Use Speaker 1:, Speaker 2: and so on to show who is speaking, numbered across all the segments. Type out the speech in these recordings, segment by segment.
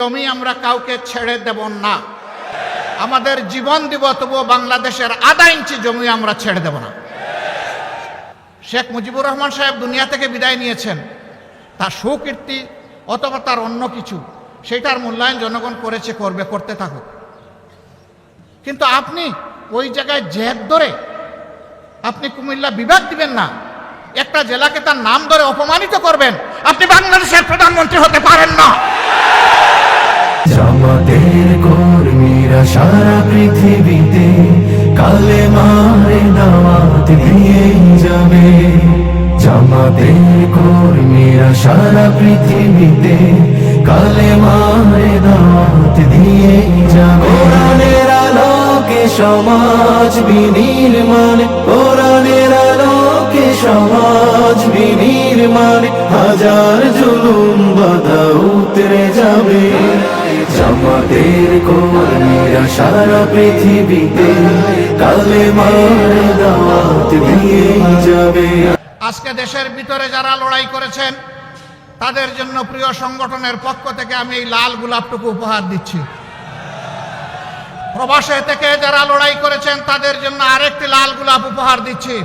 Speaker 1: জমি আমরা কাউকে ছেড়ে দেব না। আমাদের জীবন দিব, তবুও বাংলাদেশের আধা ইঞ্চি জমি আমরা ছেড়ে দেব না। শেখ মুজিবুর রহমান সাহেব দুনিয়া থেকে বিদায় নিয়েছেন, তার সুকীর্তি অথবা তার অন্য কিছু, সেটার মূল্যায়ন জনগণ করেছে, করবে, করতে থাকুক। কিন্তু আপনি ওই জায়গায় জেদ ধরে আপনি কুমিল্লা বিভাগ দিবেন না, একটা জেলাকে তার নাম ধরে অপমানিত করবেন, আপনি বাংলাদেশের প্রধানমন্ত্রী হতে পারেন না।
Speaker 2: জামাতের কর্মীরা সারা পৃথিবীতে কালেমার দাওয়াত দিয়ে যাবে। জামাতের কর্মীরা সারা পৃথিবীতে কালেমার দাওয়াত দিয়ে যাবে। কোরআনের আলোকে সমাজ বিনির্মাণ, কোরআনের আলোকে সমাজ বিনির্মাণ, হাজার জুলুম বাধা উতরে যাবে। জামাতের কর্মীরা সারা পৃথিবীতে কালেমার দাওয়াত দিয়ে যাবে।
Speaker 1: আজকে দেশের ভিতরে যারা লড়াই করেছেন তাদের জন্য প্রিয় সংগঠনের পক্ষ থেকে আমি এই লাল গোলাপটুকু উপহার দিচ্ছি। প্রবাসে থেকে যারা লড়াই করেছেন তাদের জন্য আরেকটি লাল গোলাপ উপহার দিচ্ছি।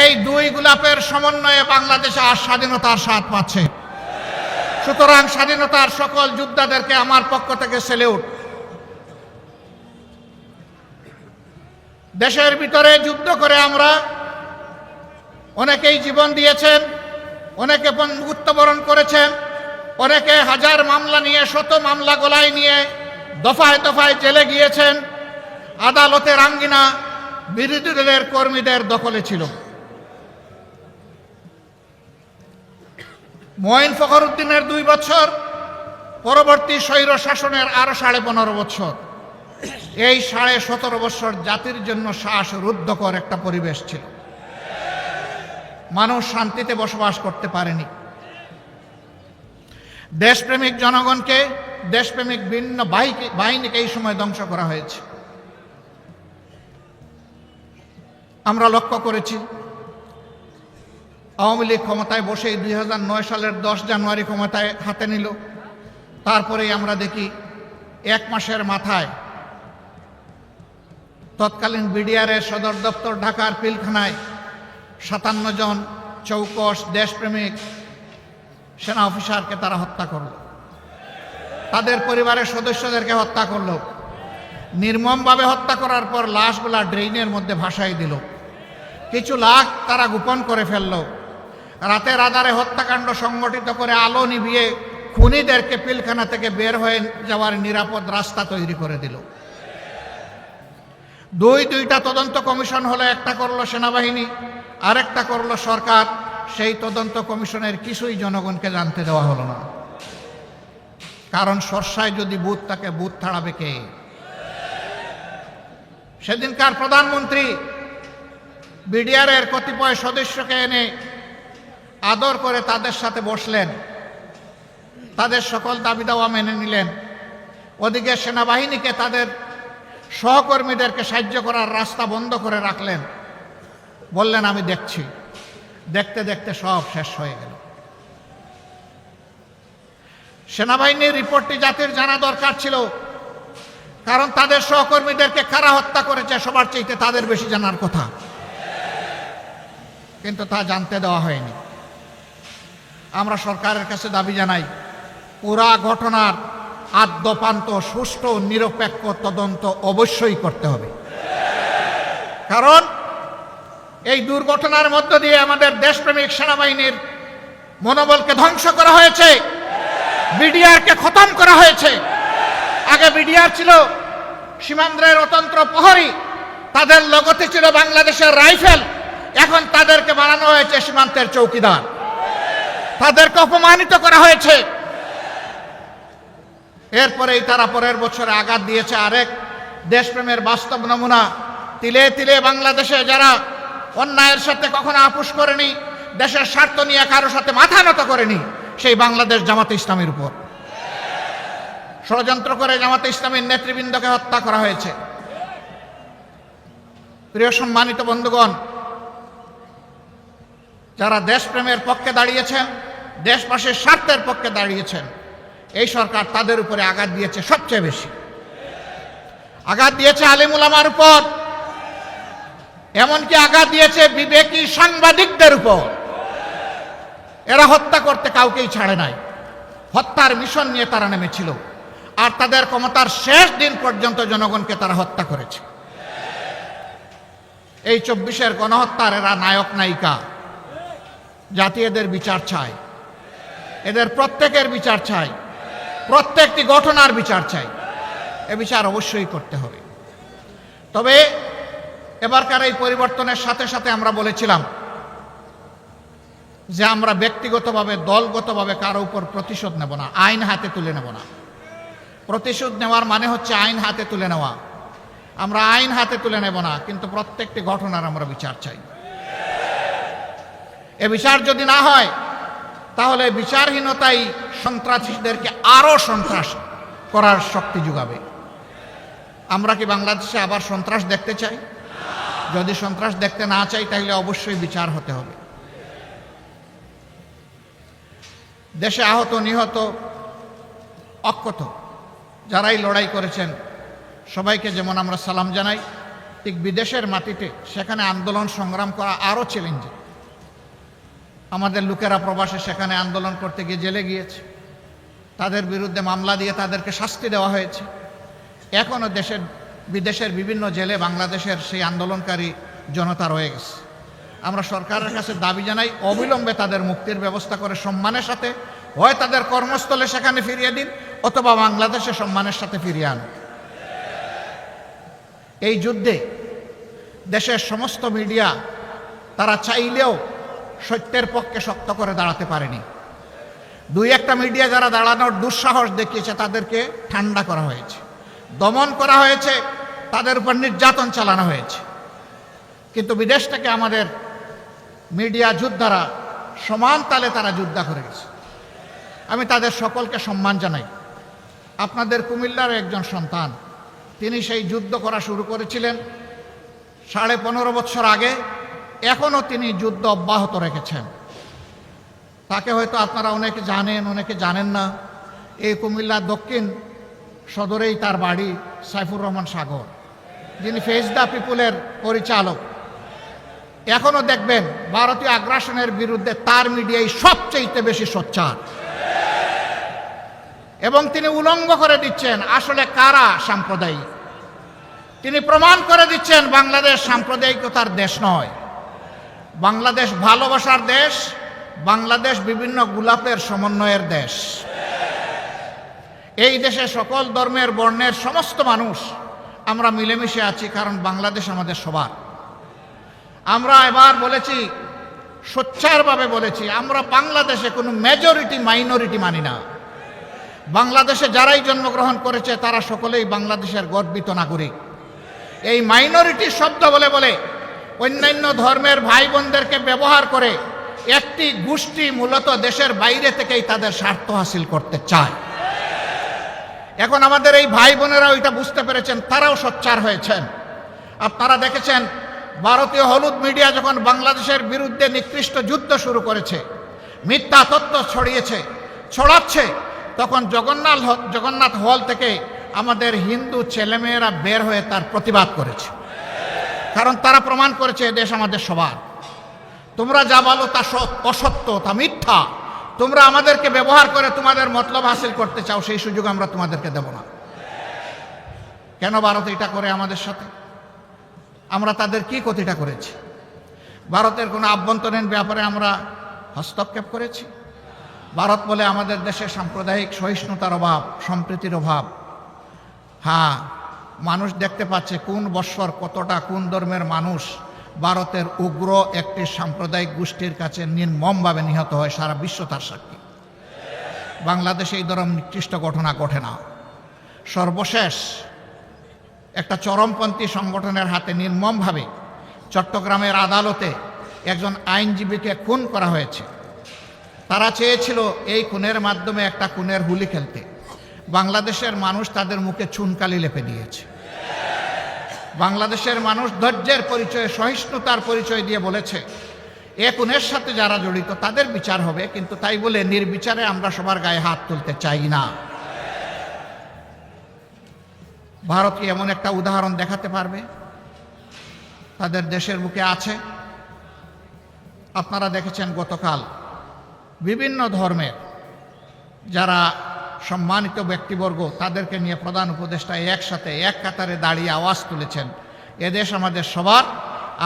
Speaker 1: এই দুই গোলাপের সমন্বয়ে বাংলাদেশে আজ স্বাধীনতার স্বাদ পাচ্ছে। সুতরাং স্বাধীনতার সকল যোদ্ধাদেরকে আমার পক্ষ থেকে সেলিউট। দেশের ভিতরে যুদ্ধ করে আমরা অনেকেই জীবন দিয়েছেন, অনেকে মৃত্যুবরণ করেছেন, অনেকে হাজার মামলা নিয়ে, শত মামলা গলায় নিয়ে দফায় দফায় জেলে গিয়েছেন। আদালতের আঙ্গিনা বিরোধী দলের কর্মীদের দখলে ছিল। মঈন ফখরুদ্দিনের 2 বছর, পরবর্তী স্বৈর শাসনের আরো 15.5 বছর। এই 17.5 বছর জাতির জন্য শ্বাসরুদ্ধকর একটা পরিবেশ ছিল। মানুষ শান্তিতে বসবাস করতে পারেনি। দেশপ্রেমিক জনগণকে, দেশপ্রেমিক ভিন্ন বাহিনীকে এই সময় ধ্বংস করা হয়েছে। আমরা লক্ষ্য করেছি আওয়ামী লীগ ক্ষমতায় বসেই 2009 সালের 10 জানুয়ারি ক্ষমতায় হাতে নিল। তারপরেই আমরা দেখি 1 মাসের মাথায় তৎকালীন বিডিআরের সদর দপ্তর ঢাকার পিলখানায় 57 জন চৌকস দেশপ্রেমিক সেনা অফিসারকে তারা হত্যা করল, তাদের পরিবারের সদস্যদেরকে হত্যা করল। নির্মমভাবে হত্যা করার পর লাশগুলা ড্রেইনের মধ্যে ভাসাই দিল। কিছু লাশ তারা গোপন করে ফেলল। রাতের আধারে হত্যাকাণ্ড সংগঠিত করে আলো নিভিয়ে খুনিদেরকে পিলখানা থেকে বের হয়ে যাওয়ার নিরাপদ রাস্তা তৈরি করে দিল। দুইটা তদন্ত কমিশন হলো, একটা করলো সেনাবাহিনী, আরেকটা করলো সরকার। সেই তদন্ত কমিশনের কিছুই জনগণকে জানতে দেওয়া হলো না। কারণ সরসায় যদি বুথ থাকে, বুথ ছাড়াবে কে? সেদিনকার প্রধানমন্ত্রী বিডিআরের কতিপয় সদস্যকে এনে আদর করে তাদের সাথে বসলেন, তাদের সকল দাবি দাওয়া মেনে নিলেন। ওদিকে সেনাবাহিনীকে তাদের সহকর্মীদেরকে সাহায্য করার রাস্তা বন্ধ করে রাখলেন। বললেন আমি দেখছি। দেখতে দেখতে সব শেষ হয়ে গেল। সেনাবাহিনীর রিপোর্টটি জাতির জানা দরকার ছিল, কারণ তাদের সহকর্মীদেরকে কারা হত্যা করেছে সবার চাইতে তাদের বেশি জানার কথা, কিন্তু তা জানতে দেওয়া হয়নি। আমরা সরকারের কাছে দাবি জানাই, পুরা ঘটনার আদ্যপান্ত সুষ্ঠু নিরপেক্ষ তদন্ত অবশ্যই করতে হবে। কারণ এই দুর্ঘটনার মধ্য দিয়ে আমাদের দেশপ্রেমিক সেনাবাহিনীর মনোবলকে ধ্বংস করা হয়েছে, বিডিআরকে খতম করা হয়েছে। আগে বিডিআর ছিল সীমান্তের অতন্ত্র প্রহরী, তাদের লগতে ছিল বাংলাদেশের রাইফেল। এখন তাদেরকে বানানো হয়েছে সীমান্তের চৌকিদার, তাদেরকে অপমানিত করা হয়েছে। এরপরেই তারা পরের বছরে আঘাত দিয়েছে আরেক দেশপ্রেমের বাস্তব নমুনা। তিলে তিলে বাংলাদেশে যারা অন্যায়ের সাথে কখনো আপোষ করেনি, দেশের স্বার্থ নিয়ে কারোর সাথে মাথা নত করেনি, সেই বাংলাদেশ জামাতে ইসলামীর উপর ষড়যন্ত্র করে জামাতে ইসলামীর নেতৃবৃন্দকে হত্যা করা হয়েছে। প্রিয় সম্মানিত বন্ধুগণ, যারা দেশপ্রেমের পক্ষে দাঁড়িয়েছেন, দেশবাসীর স্বার্থের পক্ষে দাঁড়িয়েছেন, এই সরকার তাদের উপরে আঘাত দিয়েছে সবচেয়ে বেশি। আঘাত দিয়েছে আলেম উলামার উপর, এমনকি আঘাত দিয়েছে বিবেকী সাংবাদিকদের উপর। এরা হত্যা করতে কাউকেই ছাড়ে নাই, হত্যার মিশন নিয়ে তারা নেমেছিল, আর তাদের ক্ষমতার শেষ দিন পর্যন্ত জনগণকে তারা হত্যা করেছে। এই 24-এর গণহত্যার এরা নায়ক নায়িকা। জাতি এদের বিচার চায়, এদের প্রত্যেকের বিচার চাই, প্রত্যেকটি ঘটনার বিচার চাই। এ বিচার অবশ্যই করতে হবে। তবে এবারকার এই পরিবর্তনের সাথে সাথে আমরা বলেছিলাম যে আমরা ব্যক্তিগতভাবে দলগতভাবে কারো উপর প্রতিশোধ নেব না, আইন হাতে তুলে নেব না। প্রতিশোধ নেওয়ার মানে হচ্ছে আইন হাতে তুলে নেওয়া। আমরা আইন হাতে তুলে নেব না, কিন্তু প্রত্যেকটি ঘটনার আমরা বিচার চাই। এ বিচার যদি না হয় তাহলে বিচারহীনতাই সন্ত্রাসীদেরকে আরো সন্ত্রাস করার শক্তি যোগাবে। আমরা কি বাংলাদেশে আবার সন্ত্রাস দেখতে চাই? যদি সন্ত্রাস দেখতে না চাই তাহলে অবশ্যই বিচার হতে হবে। দেশে আহত নিহত অক্ষত যারাই লড়াই করেছেন সবাইকে যেমন আমরা সালাম জানাই, ঠিক বিদেশের মাটিতে সেখানে আন্দোলন সংগ্রাম করা আরও চ্যালেঞ্জিং। আমাদের লোকেরা প্রবাসে সেখানে আন্দোলন করতে গিয়ে জেলে গিয়েছে, তাদের বিরুদ্ধে মামলা দিয়ে তাদেরকে শাস্তি দেওয়া হয়েছে। এখনও বিদেশের বিভিন্ন জেলে বাংলাদেশের সেই আন্দোলনকারী জনতা রয়ে গেছে। আমরা সরকারের কাছে দাবি জানাই, অবিলম্বে তাদের মুক্তির ব্যবস্থা করে সম্মানের সাথে হয় তাদের কর্মস্থলে সেখানে ফিরিয়ে দিন, অথবা বাংলাদেশে সম্মানের সাথে ফিরিয়ে আনুন। এই যুদ্ধে দেশের সমস্ত মিডিয়া তারা চাইলেও সত্যের পক্ষে শক্ত করে দাঁড়াতে পারেনি। দুই একটা মিডিয়া যারা দাঁড়ানোর দুঃসাহস দেখিয়েছে তাদেরকে ঠান্ডা করা হয়েছে, দমন করা হয়েছে, তাদের উপর নির্যাতন চালানো হয়েছে। কিন্তু বিদেশ থেকে আমাদের মিডিয়া যোদ্ধারা সমান তালে তারা যুদ্ধ করে গেছে। আমি তাদের সকলকে সম্মান জানাই। আপনাদের কুমিল্লার একজন সন্তান, তিনি সেই যুদ্ধ করা শুরু করেছিলেন 15.5 বছর আগে, এখনও তিনি যুদ্ধ অব্যাহত রেখেছেন। তাকে হয়তো আপনারা অনেকে জানেন, অনেকে জানেন না। এই কুমিল্লা দক্ষিণ সদরেই তার বাড়ি, সাইফুর রহমান সাগর, যিনি ফেস দ্য পিপুলের পরিচালক। এখনও দেখবেন ভারতীয় আগ্রাসনের বিরুদ্ধে তার মিডিয়ায় সবচেয়ে বেশি সোচ্চার, এবং তিনি উলঙ্গ করে দিচ্ছেন আসলে কারা সাম্প্রদায়িক। তিনি প্রমাণ করে দিচ্ছেন বাংলাদেশ সাম্প্রদায়িকতার দেশ নয়, বাংলাদেশ ভালোবাসার দেশ, বাংলাদেশ বিভিন্ন গোলাপের সমন্বয়ের দেশ। এই দেশে সকল ধর্মের বর্ণের সমস্ত মানুষ আমরা মিলেমিশে আছি, কারণ বাংলাদেশ আমাদের সবার। আমরা এবার বলেছি, সোচ্চারভাবে বলেছি, আমরা বাংলাদেশে কোনো মেজরিটি মাইনরিটি মানি না। বাংলাদেশে যারাই জন্মগ্রহণ করেছে তারা সকলেই বাংলাদেশের গর্বিত নাগরিক। এই মাইনরিটি শব্দ বলে বলে অন্যান্য ধর্মের ভাই বোনদেরকে ব্যবহার করে একটি গোষ্ঠী মূলত দেশের বাইরে থেকেই তাদের স্বার্থ হাসিল করতে চায়। এখন আমাদের এই ভাই বোনেরাও এটা বুঝতে পেরেছেন, তারাও সোচ্চার হয়েছেন। আপনারা দেখেছেন ভারতীয় হলুদ মিডিয়া যখন বাংলাদেশের বিরুদ্ধে নিকৃষ্ট যুদ্ধ শুরু করেছে, মিথ্যা তথ্য ছড়াচ্ছে, তখন জগন্নাথ হল থেকে আমাদের হিন্দু ছেলেমেয়েরা বের হয়ে তার প্রতিবাদ করেছে। কারণ তারা প্রমাণ করেছে দেশ আমাদের সবার। তোমরা যা বলো তা অসত্য, তা মিথ্যা। তোমরা আমাদেরকে ব্যবহার করে তোমাদের মতলব হাসিল করতে চাও, সেই সুযোগ আমরা তোমাদেরকে দেব না। কেন ভারত এটা করে আমাদের সাথে? আমরা তাদের কি ক্ষতিটা করেছি? ভারতের কোনো আভ্যন্তরীণ ব্যাপারে আমরা হস্তক্ষেপ করেছি? ভারত বলে আমাদের দেশে সাম্প্রদায়িক সহিষ্ণুতার অভাব, সম্প্রীতির অভাব। হ্যাঁ, মানুষ দেখতে পাচ্ছে কোন বৎসর কতটা কোন ধর্মের মানুষ ভারতের উগ্র একটি সাম্প্রদায়িক গোষ্ঠীর কাছে নির্মমভাবে নিহত হয়। সারা বিশ্ব তার সাক্ষী। বাংলাদেশে এই ধরনের নিকৃষ্ট ঘটনা ঘটে না। সর্বশেষ একটা চরমপন্থী সংগঠনের হাতে নির্মমভাবে চট্টগ্রামের আদালতে একজন আইনজীবীকে খুন করা হয়েছে। তারা চেয়েছিল এই খুনের মাধ্যমে একটা খুনের হুলি খেলতে। বাংলাদেশের মানুষ তাদের মুখে চুনকালি লেপে দিয়েছে। বাংলাদেশের মানুষ ধৈর্যের পরিচয়, সহিষ্ণুতার পরিচয় দিয়ে বলেছে এ খুনের সাথে যারা জড়িত তাদের বিচার হবে, কিন্তু তাই বলে নির্বিচারে আমরা সবার গায়ে হাত তুলতে চাই না। ভারত কি এমন একটা উদাহরণ দেখাতে পারবে? তাদের দেশের বুকে আছে। আপনারা দেখেছেন গতকাল বিভিন্ন ধর্মের যারা সম্মানিত ব্যক্তিবর্গ তাদেরকে নিয়ে প্রধান উপদেষ্টা একসাথে এক কাতারে দাঁড়িয়ে আওয়াজ তুলেছেন, এদেশ আমাদের সবার,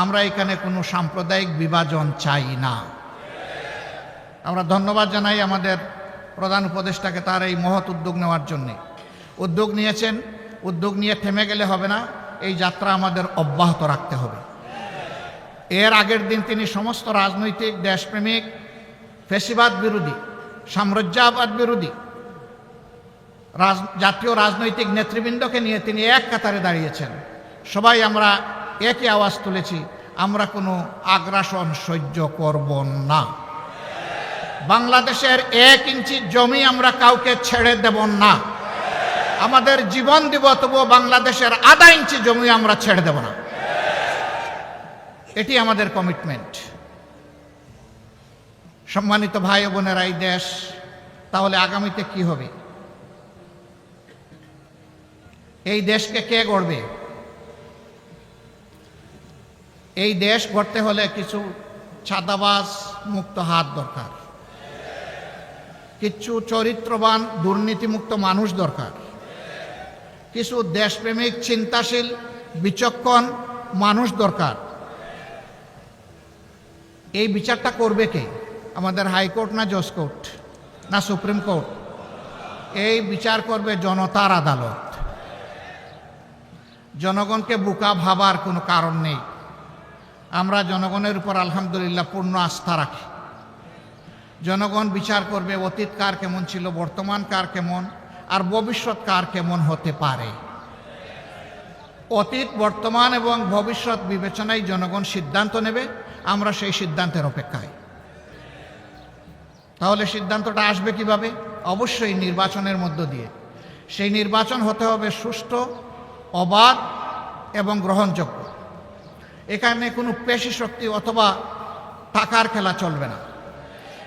Speaker 1: আমরা এখানে কোনো সাম্প্রদায়িক বিভাজন চাই না। আমরা ধন্যবাদ জানাই আমাদের প্রধান উপদেষ্টাকে তার এই মহৎ উদ্যোগ নেওয়ার জন্যে। উদ্যোগ নিয়েছেন, উদ্যোগ নিয়ে থেমে গেলে হবে না, এই যাত্রা আমাদের অব্যাহত রাখতে হবে। এর আগের দিন তিনি সমস্ত রাজনৈতিক দেশপ্রেমিক, ফ্যাসিবাদ বিরোধী, সাম্রাজ্যবাদ বিরোধী জাতীয় রাজনৈতিক নেতৃবৃন্দকে নিয়ে তিনি এক কাতারে দাঁড়িয়েছেন। সবাই আমরা একই আওয়াজ তুলেছি, আমরা কোনো আগ্রাসন সহ্য করব না। বাংলাদেশের 1 ইঞ্চি জমি আমরা কাউকে ছেড়ে দেব না। আমাদের জীবন দিব, তবুও বাংলাদেশের আধা ইঞ্চি জমি আমরা ছেড়ে দেব না। এটি আমাদের কমিটমেন্ট। সম্মানিত ভাই ও বোনেরা, এই দেশ তাহলে আগামীতে কি হবে? এই দেশকে কে গড়বে? এই দেশ গড়তে হলে কিছু ছাদাবাজ মুক্ত হাত দরকার, কিছু চরিত্রবান দুর্নীতিমুক্ত মানুষ দরকার, কিছু দেশপ্রেমিক চিন্তাশীল বিচক্ষণ মানুষ দরকার। এই বিচারটা করবে কে? আমাদের হাইকোর্ট না জজ কোর্ট না সুপ্রিম কোর্ট? এই বিচার করবে জনতার আদালত। জনগণকে বোকা ভাবার কোনো কারণ নেই। আমরা জনগণের উপর আলহামদুলিল্লাহ পূর্ণ আস্থা রাখি। জনগণ বিচার করবে অতীত কার কেমন ছিল, বর্তমান কার কেমন, আর ভবিষ্যৎ কার কেমন হতে পারে। অতীত, বর্তমান এবং ভবিষ্যৎ বিবেচনায় জনগণ সিদ্ধান্ত নেবে। আমরা সেই সিদ্ধান্তের অপেক্ষায়। তাহলে সিদ্ধান্তটা আসবে কিভাবে? অবশ্যই নির্বাচনের মধ্য দিয়ে। সেই নির্বাচন হতে হবে সুষ্ঠু, অবাধ এবং গ্রহণযোগ্য। এখানে কোনো পেশি শক্তি অথবা টাকার খেলা চলবে না।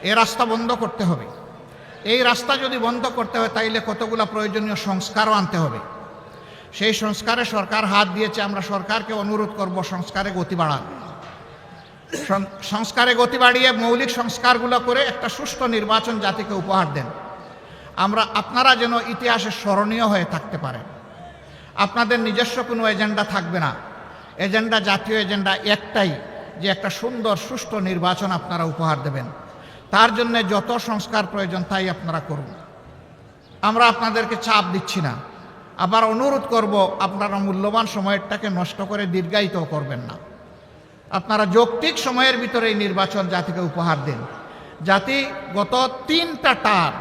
Speaker 1: এই রাস্তা বন্ধ করতে হবে। এই রাস্তা যদি বন্ধ করতে হয় তাইলে কতগুলো প্রয়োজনীয় সংস্কারও আনতে হবে। সেই সংস্কারে সরকার হাত দিয়েছে। আমরা সরকারকে অনুরোধ করব সংস্কারে গতি বাড়ান। সংস্কারে গতি বাড়িয়ে মৌলিক সংস্কারগুলো করে একটা সুষ্ঠু নির্বাচন জাতিকে উপহার দেন। আপনারা যেন ইতিহাসে স্মরণীয় হয়ে থাকতে পারেন। আপনাদের নিজস্ব কোনো এজেন্ডা থাকবে না। এজেন্ডা, জাতীয় এজেন্ডা একটাই, যে একটা সুন্দর সুষ্ঠু নির্বাচন আপনারা উপহার দেবেন। তার জন্য যত সংস্কার প্রয়োজন তাই আপনারা করুন। আমরা আপনাদেরকে চাপ দিচ্ছি না। আবার অনুরোধ করব, আপনারা মূল্যবান সময়টাকে নষ্ট করে দীর্ঘায়িত করবেন না। আপনারা যৌক্তিক সময়ের ভিতরে এই নির্বাচন জাতিকে উপহার দিন। জাতি গত 3টা টার্ম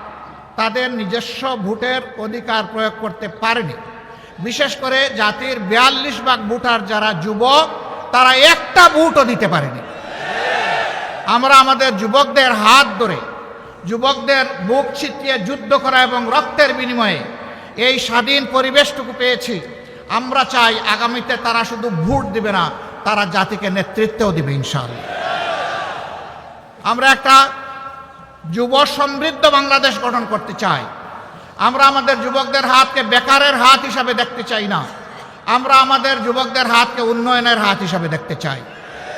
Speaker 1: তাদের নিজস্ব ভোটের অধিকার প্রয়োগ করতে পারেনি। বিশেষ করে জাতির 42% ভোটার যারা যুবক, তারা একটা ভোটও দিতে পারেনি। আমরা আমাদের যুবকদের হাত ধরে, যুবকদের বুক ছিটিয়ে যুদ্ধ করা এবং রক্তের বিনিময়ে এই স্বাধীন পরিবেশটুকু পেয়েছি। আমরা চাই আগামীতে তারা শুধু ভোট দিবে না, তারা জাতিকে নেতৃত্বও দিবে ইনশাআল্লাহ। আমরা একটা যুব সমৃদ্ধ বাংলাদেশ গঠন করতে চাই। আমরা আমাদের যুবকদের হাতকে বেকারের হাত হিসাবে দেখতে চাই না। আমরা আমাদের যুবকদের হাতকে উন্নয়নের হাত হিসাবে দেখতে চাই,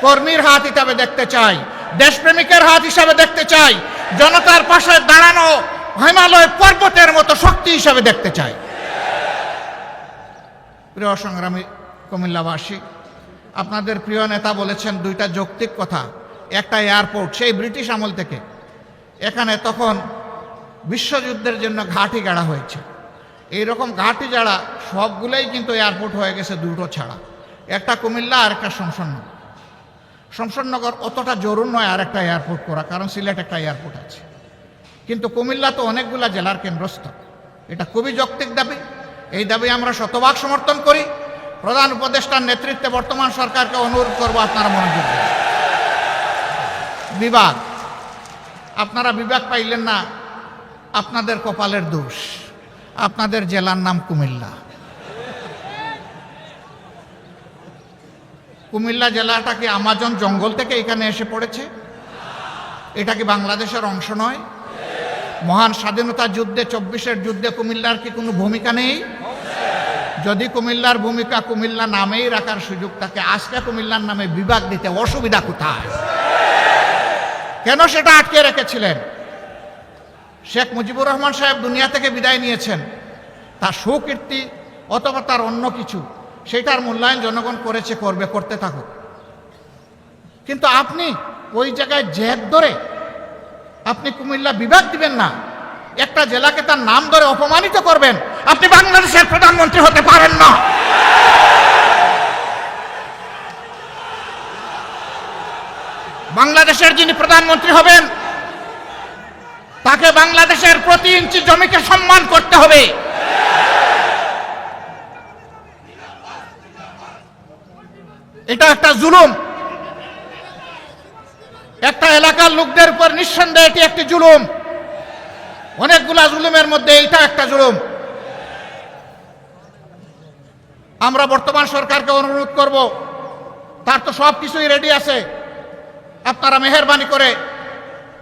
Speaker 1: কর্মীর হাত হিসাবে দেখতে চাই, দেশপ্রেমিকের হাত হিসাবে দেখতে চাই, জনতার পাশে দাঁড়ানো হিমালয় পর্বতের মতো শক্তি হিসাবে দেখতে চাই। প্রিয় সংগ্রামী কুমিল্লাবাসী, আপনাদের প্রিয় নেতা বলেছেন 2টা যৌক্তিক কথা। একটা এয়ারপোর্ট, সেই ব্রিটিশ আমল থেকে এখানে তখন বিশ্বযুদ্ধের জন্য ঘাঁটি গাড়া হয়েছে। এইরকম ঘাঁটি যারা সবগুলোই কিন্তু এয়ারপোর্ট হয়ে গেছে 2টো ছাড়া, একটা কুমিল্লা আর একটা শমশাননগর। শমশাননগর অতটা জরুরি নয় আর একটা এয়ারপোর্ট করা, কারণ সিলেট একটা এয়ারপোর্ট আছে। কিন্তু কুমিল্লা তো অনেকগুলা জেলার কেন্দ্রস্থল। এটা খুবই যৌক্তিক দাবি। এই দাবি আমরা শতভাগ সমর্থন করি। প্রধান উপদেষ্টার নেতৃত্বে বর্তমান সরকারকে অনুরোধ করব, আপনারা মনোযোগ দিন। বিভাগ, আপনারা বিভাগ পাইলেন না, আপনাদের কপালের দোষ। আপনাদের জেলার নাম কুমিল্লা। কুমিল্লা জেলাটা কি আমাজন জঙ্গল থেকে এখানে এসে পড়েছে? এটা কি বাংলাদেশের অংশ নয়? মহান স্বাধীনতা যুদ্ধে, 24-এর যুদ্ধে কুমিল্লার কি কোনো ভূমিকা নেই? যদি কুমিল্লার ভূমিকা কুমিল্লা নামেই রাখার সুযোগ থাকে, আজকে কুমিল্লার নামে বিভাগ দিতে অসুবিধা কোথায়? কেন সেটা আটকে রেখেছিলেন? শেখ মুজিবুর রহমান সাহেব দুনিয়া থেকে বিদায় নিয়েছেন, তার সুকীর্তি অথবা তার অন্য কিছু, সেটার মূল্যায়ন জনগণ করেছে, করবে, করতে থাকুক। কিন্তু আপনি ওই জায়গায় জেদ ধরে আপনি কুমিল্লা বিভাগ দিবেন না, একটা জেলাকে তার নাম ধরে অপমানিত করবেন, আপনি বাংলাদেশের প্রধানমন্ত্রী হতে পারেন না। বাংলাদেশের যিনি প্রধানমন্ত্রী হবেন তাকে বাংলাদেশের প্রতি ইঞ্চি জমিকে সম্মান করতে হবে। এটা একটা জুলুম, একটা এলাকার লোকদের উপর নিঃসন্দেহে এটি একটি জুলুম। অনেকগুলা জুলুমের মধ্যে এটা একটা জুলুম। আমরা বর্তমান সরকারকে অনুরোধ করব, তার তো সব কিছুই রেডি আছে, আপনারা মেহেরবানি করে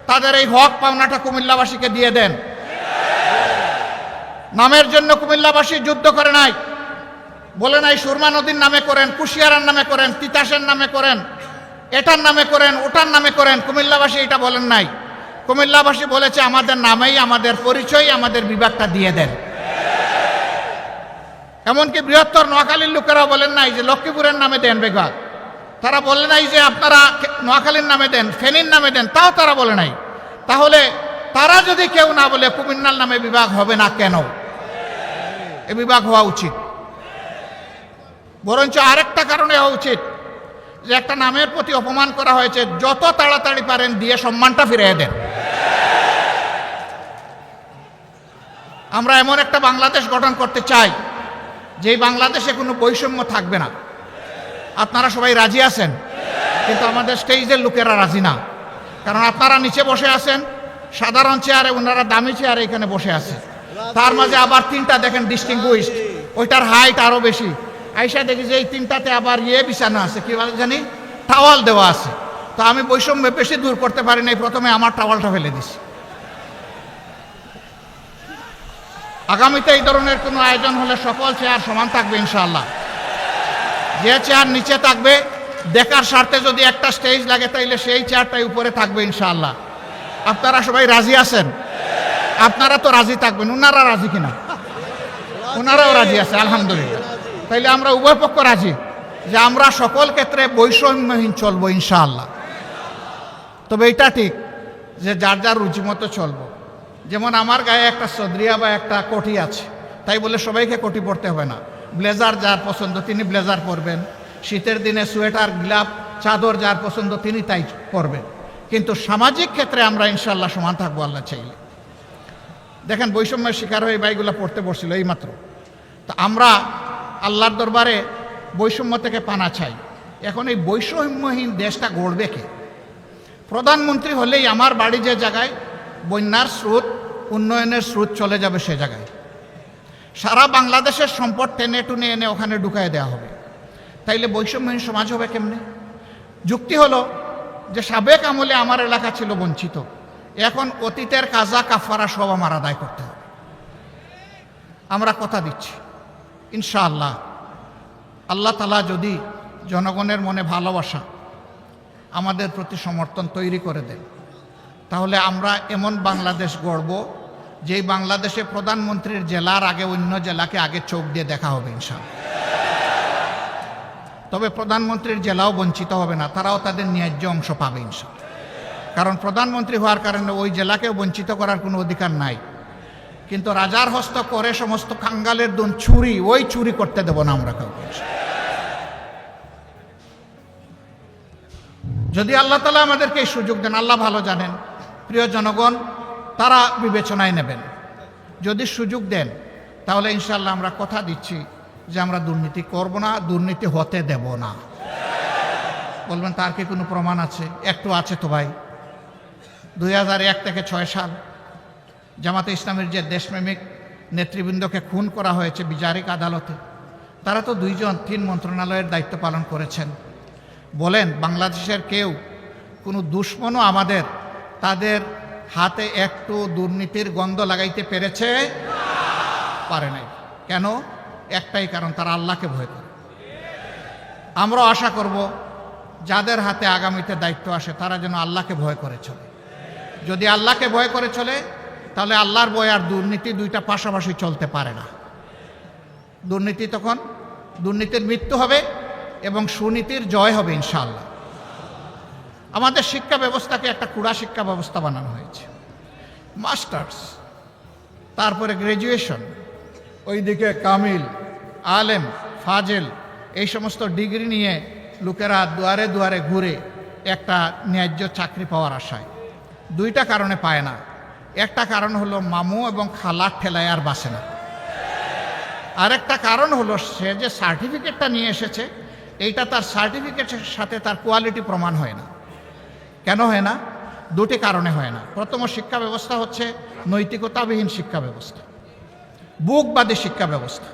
Speaker 1: তাদের এই হক পাওনাটা কুমিল্লাবাসীকে দিয়ে দেন। নামের জন্য কুমিল্লাবাসী যুদ্ধ করে নাই, বলে নাই সুরমা নদীর নামে করেন, কুশিয়ারার নামে করেন, তিতাসের নামে করেন, এটার নামে করেন, ওটার নামে করেন। কুমিল্লাবাসী এটা বলেন নাই। কুমিল্লাবাসী বলেছে আমাদের নামেই, আমাদের পরিচয়, আমাদের বিভাগটা দিয়ে দেন। এমনকি বৃহত্তর নোয়াখালীর লোকেরাও বলেন নাই যে লক্ষ্মীপুরের নামে দেন বিভাগ, তারা বলে নাই যে আপনারা নোয়াখালীর নামে দেন, ফেনীর নামে দেন, তাও তারা বলে নাই। তাহলে তারা যদি কেউ না বলে কুমিল্লার নামে বিভাগ হবে না কেন? এ বিভাগ হওয়া উচিত। বরঞ্চ আরেকটা কারণে হওয়া উচিত, যে একটা নামের প্রতি অপমান করা হয়েছে, যত তাড়াতাড়ি পারেন দিয়ে সম্মানটা ফিরিয়ে দেন। আমরা এমন একটা বাংলাদেশ গঠন করতে চাই যেই বাংলাদেশে কোনো বৈষম্য থাকবে না। আপনারা সবাই রাজি আছেন, কিন্তু আমাদের স্টেজের লোকেরা রাজি না। কারণ আপনারা নিচে বসে আছেন সাধারণ চেয়ারে, ওনারা দামি চেয়ারে এখানে বসে আছে। তার মাঝে আবার তিনটা দেখেন ডিস্টিংগুইশড, ওইটার হাইট আরো বেশি। আইসা দেখি যে এই তিনটাতে আবার বিছানো আছে, কি বলে জানি, টাওয়াল দেওয়া আছে। তো আমি বৈষম্য বেশি দূর করতে পারি নাই, প্রথমে আমার টাওয়ালটা ফেলে দিছি। আগামীতে এই ধরনের কোনো আয়োজন হলে সকল চেয়ার সমান থাকবে ইনশাআল্লাহ। যে চেয়ার নিচে থাকবে, দেখার স্বার্থে যদি একটা স্টেজ লাগে তাইলে সেই চেয়ারটাই উপরে থাকবে ইনশাআল্লাহ। আপনারা সবাই রাজি আছেন? আপনারা তো রাজি থাকবেন, ওনারা রাজি কিনা? ওনারাও রাজি আছে, আলহামদুলিল্লাহ। তাইলে আমরা উভয় পক্ষ রাজি যে আমরা সকল ক্ষেত্রে বৈষম্যহীন চলবো ইনশাআল্লাহ। তবে এটা ঠিক যে যার যার রুচি মতো চলবো। যেমন আমার গায়ে একটা সদরিয়া বা একটা কোটি আছে, তাই বলে সবাইকে কোটি পরতে হবে না। ব্লেজার যার পছন্দ তিনি ব্লেজার পরবেন, শীতের দিনে সোয়েটার, গ্লাভ, চাদর যার পছন্দ তিনি তাই পরবেন। কিন্তু সামাজিক ক্ষেত্রে আমরা ইনশাআল্লাহ সমান থাকবো আল্লাহ চাইলে। দেখেন বৈষম্যের শিকার হয়ে বাইগুলা পড়তে বসছিল এইমাত্র। তো আমরা আল্লাহর দরবারে বৈষম্য থেকে পানা চাই। এখন এই বৈষম্যহীন দেশটা গড়বে কে? প্রধানমন্ত্রী হলেই আমার বাড়ি যে জায়গায় বন্যার স্রোত, উন্নয়নের স্রোত চলে যাবে সে জায়গায়। সারা বাংলাদেশের সম্পদ টেনে টুনে এনে ওখানে ঢুকায় দেওয়া হবে। তাইলে বৈষম্যহীন সমাজ হবে কেমনে? যুক্তি হলো যে সাবেক আমলে আমার এলাকা ছিল বঞ্চিত, এখন অতীতের কাজা কাফারা সব আমার আদায় করতে হবে। আমরা কথা দিচ্ছি ইনশাআল্লাহ, আল্লাহ তাআলা যদি জনগণের মনে ভালোবাসা, আমাদের প্রতি সমর্থন তৈরি করে দেন, তাহলে আমরা এমন বাংলাদেশ গড়ব যেই বাংলাদেশে প্রধানমন্ত্রীর জেলার আগে অন্য জেলাকে আগে চোখ দিয়ে দেখা হবে ইনশাআল্লাহ। তবে প্রধানমন্ত্রীর জেলাও বঞ্চিত হবে না, তারাও তাদের ন্যায্য অংশ পাবে ইনশাআল্লাহ। কারণ প্রধানমন্ত্রী হওয়ার কারণে ওই জেলাকেও বঞ্চিত করার কোনো অধিকার নাই। কিন্তু রাজার হস্ত করে সমস্ত কাঙ্গালের দুন চুরি, ওই চুরি করতে দেব না আমরা কাউকে। যদি আল্লাহ তাআলা আমাদেরকে এই সুযোগ দেন, আল্লাহ ভালো জানেন, প্রিয় জনগণ তারা বিবেচনায় নেবেন। যদি সুযোগ দেন তাহলে ইনশাআল্লাহ আমরা কথা দিচ্ছি যে আমরা দুর্নীতি করব না, দুর্নীতি হতে দেব না। বলবেন তার কি কোনো প্রমাণ আছে? একটু আছে তো ভাই। 2001 থেকে 6 সাল জামাতে ইসলামের যে দেশপ্রেমিক নেতৃবৃন্দকে খুন করা হয়েছে বিচারিক আদালতে, তারা তো 3 মন্ত্রণালয়ের দায়িত্ব পালন করেছেন। বলেন বাংলাদেশের কেউ কোনো দুশ্মনও আমাদের তাদের হাতে একটু দুর্নীতির গন্ধ লাগাইতে পেরেছে? পারে নাই। কেন? একটাই কারণ, তারা আল্লাহকে ভয় করে। আমরাও আশা করব যাদের হাতে আগামীতে দায়িত্ব আসে তারা যেন আল্লাহকে ভয় করে চলে। যদি আল্লাহকে ভয় করে চলে তাহলে আল্লাহর ভয় আর দুর্নীতি দুইটা পাশাপাশি চলতে পারে না। দুর্নীতি তখন দুর্নীতির মৃত্যু হবে এবং সুনীতির জয় হবে ইনশাআল্লাহ। আমাদের শিক্ষা ব্যবস্থাকে একটা কুড়া শিক্ষা ব্যবস্থা বানানো হয়েছে। মাস্টার্স, তারপরে গ্র্যাজুয়েশন, ওইদিকে কামিল, আলেম, ফাজেল, এই সমস্ত ডিগ্রি নিয়ে লোকেরা দুয়ারে দুয়ারে ঘুরে একটা ন্যায্য চাকরি পাওয়ার আশায়। দুইটা কারণে পায় না। একটা কারণ হলো মামু এবং খালার ঠেলায় আর বাসে না। আরেকটা কারণ হলো সে যে সার্টিফিকেটটা নিয়ে এসেছে এইটা তার সার্টিফিকেটের সাথে তার কোয়ালিটি প্রমাণ হয় না। কেন হয় না? দুটি কারণে হয় না। প্রথম শিক্ষা ব্যবস্থা হচ্ছে নৈতিকতাবিহীন শিক্ষা ব্যবস্থা, বুকবাদী শিক্ষা ব্যবস্থা।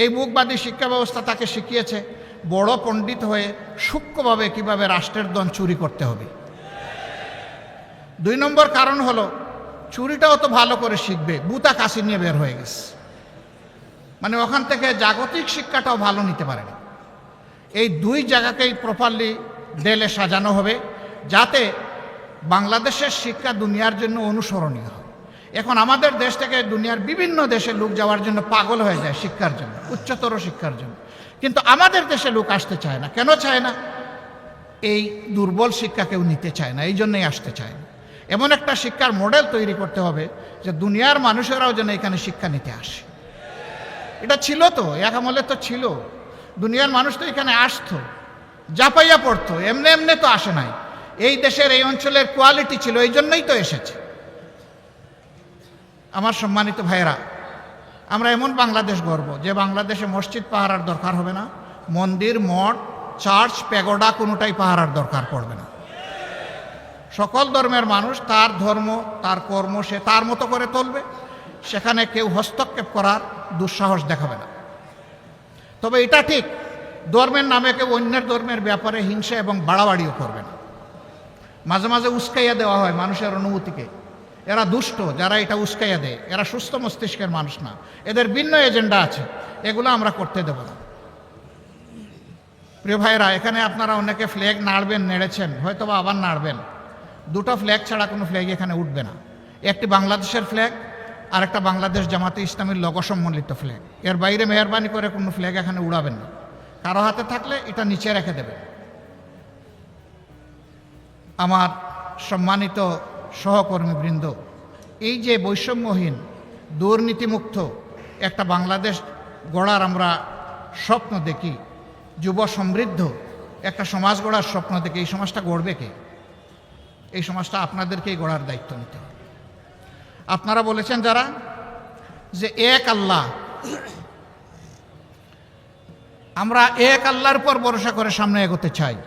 Speaker 1: এই বুকবাদী শিক্ষা ব্যবস্থা তাকে শিখিয়েছে বড় পণ্ডিত হয়ে সূক্ষ্মভাবে কিভাবে রাষ্ট্রের ধন চুরি করতে হবে। দুই নম্বর কারণ হলো চুরিটাও তো ভালো করে শিখবে, বুতা কাশি নিয়ে বের হয়ে গেছে, মানে ওখান থেকে জাগতিক শিক্ষাটাও ভালো নিতে পারে না। এই দুই জায়গাকেই প্রপারলি দেলে সাজানো হবে যাতে বাংলাদেশের শিক্ষা দুনিয়ার জন্য অনুসরণীয় হয়। এখন আমাদের দেশ থেকে দুনিয়ার বিভিন্ন দেশে লোক যাওয়ার জন্য পাগল হয়ে যায় শিক্ষার জন্য, উচ্চতর শিক্ষার জন্য, কিন্তু আমাদের দেশে লোক আসতে চায় না। কেন চায় না? এই দুর্বল শিক্ষা কেউ নিতে চায় না, এই জন্যই আসতে চায় না। এমন একটা শিক্ষার মডেল তৈরি করতে হবে যে দুনিয়ার মানুষেরাও যেন এখানে শিক্ষা নিতে আসে। এটা ছিল তো, এক আমলে তো ছিল, দুনিয়ার মানুষ তো এখানে আসতো, জাপাইয়া পড়তো, এমনি এমনি তো আসে নাই। এই দেশের এই অঞ্চলের কোয়ালিটি ছিল, এই জন্যই তো এসেছে। আমার সম্মানিত ভাইয়েরা, আমরা এমন বাংলাদেশ গড়ব যে বাংলাদেশে মসজিদ পাহারার দরকার হবে না, মন্দির, মঠ, চার্চ, প্যাগোডা কোনোটাই পাহারার দরকার পড়বে না। সকল ধর্মের মানুষ তার ধর্ম, তার কর্ম সে তার মতো করে চলবে, সেখানে কেউ হস্তক্ষেপ করার দুঃসাহস দেখাবে না। তবে এটা ঠিক, ধর্মের নামে কেউ অন্যের ধর্মের ব্যাপারে হিংসা এবং বাড়াবাড়িও করবে না। মাঝে মাঝে উস্কাইয়া দেওয়া হয় মানুষের অনুভূতিকে। এরা দুষ্ট, যারা এটা উস্কাইয়া দেয় এরা সুস্থ মস্তিষ্কের মানুষ না, এদের ভিন্ন এজেন্ডা আছে, এগুলো আমরা করতে দেব না। প্রিয় ভাইরা, এখানে আপনারা অনেকে ফ্ল্যাগ নাড়বেন, নেড়েছেন, হয়তো বা আবার নাড়বেন। দুটো ফ্ল্যাগ ছাড়া কোনো ফ্ল্যাগ এখানে উঠবে না। একটি বাংলাদেশের ফ্ল্যাগ আর একটা বাংলাদেশ জামাতে ইসলামীর লোগো সম্বলিত ফ্ল্যাগ। এর বাইরে মেহরবানি করে কোনো ফ্ল্যাগ এখানে উড়াবেন না। কারো হাতে থাকলে এটা নিচে রেখে দেবেন। আমার সম্মানিত সহকর্মীবৃন্দ, এই যে বৈষম্যহীন দুর্নীতিমুক্ত একটা বাংলাদেশ গড়ার আমরা স্বপ্ন দেখি, যুব সমৃদ্ধ একটা সমাজ গড়ার স্বপ্ন দেখি, এই সমাজটা গড়বে কে? এই সমাজটা আপনাদেরকেই গড়ার দায়িত্ব নিতে হবে। আপনারা বলেছেন যারা যে এক আল্লাহ, আমরা এক আল্লাহর উপর ভরসা করে সামনে এগোতে চাই।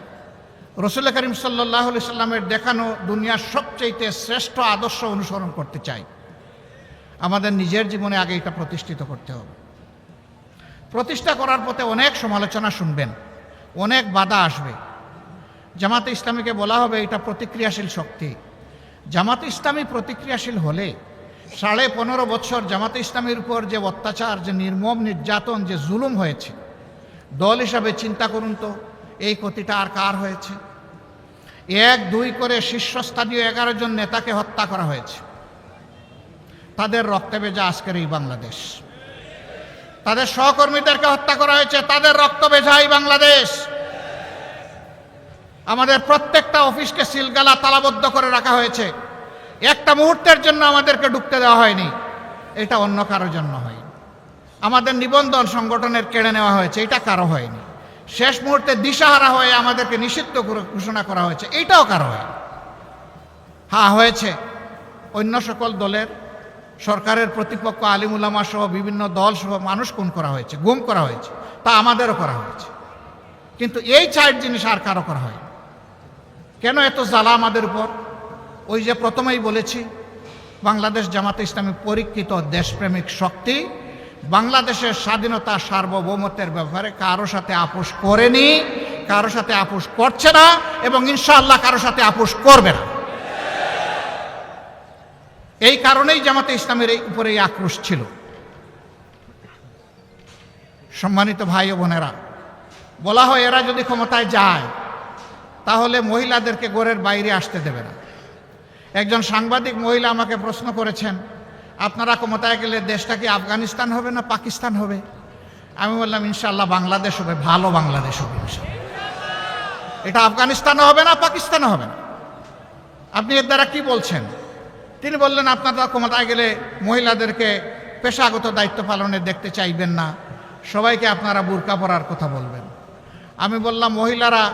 Speaker 1: রসুল করিম সাল্লাল্লাহু আলাইহি সাল্লামের দেখানো দুনিয়ার সবচেয়ে শ্রেষ্ঠ আদর্শ অনুসরণ করতে চাই। আমাদের নিজের জীবনে আগে এটা প্রতিষ্ঠিত করতে হবে। প্রতিষ্ঠা করার পথে অনেক সমালোচনা শুনবেন, অনেক বাধা আসবে। জামাতে ইসলামীকে বলা হবে এটা প্রতিক্রিয়াশীল শক্তি। জামাতে ইসলামী প্রতিক্রিয়াশীল হলে 15.5 বছর জামাতে ইসলামীর উপর যে অত্যাচার, যে নির্মম নির্যাতন, যে জুলুম হয়েছে, দল হিসাবে চিন্তা করুন তো এই ক্ষতিটা আর কার হয়েছে? 1-2 করে শীর্ষস্থানীয় 11 জন নেতাকে হত্যা করা হয়েছে। তাদের রক্তে ভেজা আজকের এই বাংলাদেশ। তাদের সহকর্মীদেরকে হত্যা করা হয়েছে, তাদের রক্ত ভেজা এই বাংলাদেশ। আমাদের প্রত্যেকটা অফিসকে সিলগালা তালাবদ্ধ করে রাখা হয়েছে, একটা মুহূর্তের জন্য আমাদেরকে ঢুকতে দেওয়া হয়নি। এটা অন্য কারোর জন্য হয়নি। আমাদের নিবন্ধন সংগঠনের কেড়ে নেওয়া হয়েছে, এটা কারো হয়নি। শেষ মুহূর্তে দিশাহারা হয়ে আমাদেরকে নিষিদ্ধ ঘোষণা করা হয়েছে, এইটাও কারো হয়নি। হ্যাঁ, হয়েছে অন্য সকল দলের, সরকারের প্রতিপক্ষ, আলিম উলামা সহ বিভিন্ন দল সহ মানুষ খুন করা হয়েছে, গুম করা হয়েছে, তা আমাদেরও করা হয়েছে। কিন্তু এই 4 জিনিস আর কারো করা হয়নি। কেন এত জ্বালা আমাদের উপর? ওই যে প্রথমেই বলেছি, বাংলাদেশ জামাতে ইসলামী পরীক্ষিত দেশপ্রেমিক শক্তি, বাংলাদেশের স্বাধীনতা সার্বভৌমত্বের ব্যাপারে কারো সাথে আপোষ করেনি, কারো সাথে আপোষ করছে না এবং ইনশাআল্লাহ কারো সাথে আপোষ করবে না। এই কারণেই জামাতে ইসলামের উপরে এই আক্রোশ ছিল। সম্মানিত ভাই ও বোনেরা, বলা হয় এরা যদি ক্ষমতায় যায় তাহলে মহিলাদেরকে ঘরের বাইরে আসতে দেবে না। একজন সাংবাদিক মহিলা আমাকে প্রশ্ন করেছেন, আপনারা ক্ষমতায় গেলে দেশটা কি আফগানিস্তান হবে না পাকিস্তান হবে? আমি বললাম ইনশাআল্লাহ বাংলাদেশ হবে, ভালো বাংলাদেশ হবে ইনশাআল্লাহ। এটা আফগানিস্তানও হবে না, পাকিস্তানও হবে না। আপনি এর দ্বারা কি বলছেন? তিনি বললেন, আপনারা ক্ষমতায় গেলে মহিলাদেরকে পেশাগত দায়িত্ব পালনে দেখতে চাইবেন না, সবাইকে আপনারা বুরকা পরার কথা বলবেন। আমি বললাম, মহিলারা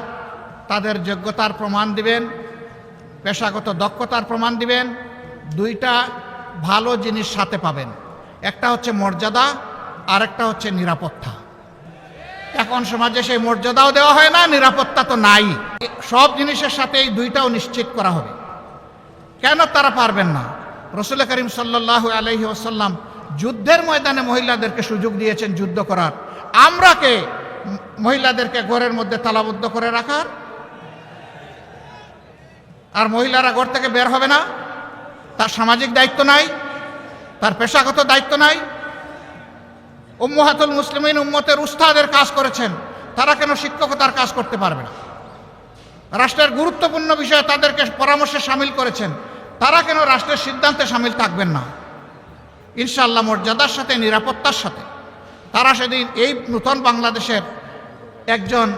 Speaker 1: তাদের যোগ্যতার প্রমাণ দিবেন, পেশাগত দক্ষতার প্রমাণ দিবেন, দুইটা ভালো জিনিস সাথে পাবেন। একটা হচ্ছে মর্যাদা, আর একটা হচ্ছে নিরাপত্তা। এখন সমাজে সেই মর্যাদাও দেওয়া হয় না, নিরাপত্তা তো নাই। সব জিনিসের সাথে এই দুইটাও নিশ্চিত করা হবে। কেন তারা পারবেন না? রাসূল করিম সাল্লাল্লাহু আলাইহি ওয়াসাল্লাম যুদ্ধের ময়দানে মহিলাদেরকে সুযোগ দিয়েছেন যুদ্ধ করার। আমরা কে মহিলাদেরকে ঘরের মধ্যে তালাবদ্ধ করে রাখার? আর মহিলারা ঘর থেকে বের হবে না? তার সামাজিক দায়িত্ব নাই, তার পেশাগত দায়িত্ব নাই? উম্মাহাতুল মুসলিমিন উম্মতের উস্তাদের কাজ করেছেন, তারা কেন শিক্ষকতার কাজ করতে পারবে না? রাষ্ট্রের গুরুত্বপূর্ণ বিষয়ে তাদেরকে পরামর্শে সামিল করেছেন, তারা কেন রাষ্ট্রের সিদ্ধান্তে সামিল থাকবেন না? ইনশাআল্লাহ মর্যাদার সাথে, নিরাপত্তার সাথে তারা সেদিন এই নূতন বাংলাদেশের একজন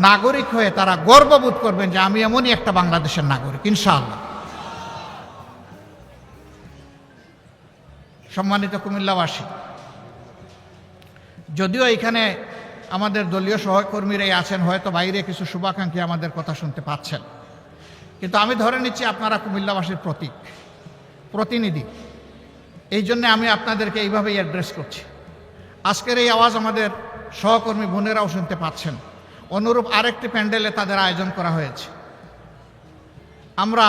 Speaker 1: নাগরিক হয়ে তারা গর্ববোধ করবেন যে আমি এমনই একটা বাংলাদেশের নাগরিক ইনশাআল্লাহ। সম্মানিত কুমিল্লাবাসী, যদিও এখানে আমাদের দলীয় সহকর্মীরাই আছেন, হয়তো বাইরে কিছু শুভাকাঙ্ক্ষী আমাদের কথা শুনতে পাচ্ছেন, কিন্তু আমি ধরে নিচ্ছি আপনারা কুমিল্লাবাসীর প্রতিনিধি। এই জন্য আমি আপনাদেরকে এইভাবেই অ্যাড্রেস করছি। আজকের এই আওয়াজ আমাদের সহকর্মী বোনেরাও শুনতে পাচ্ছেন। অনুরূপ আরেকটি প্যান্ডেলে তাদের আয়োজন করা হয়েছে। আমরা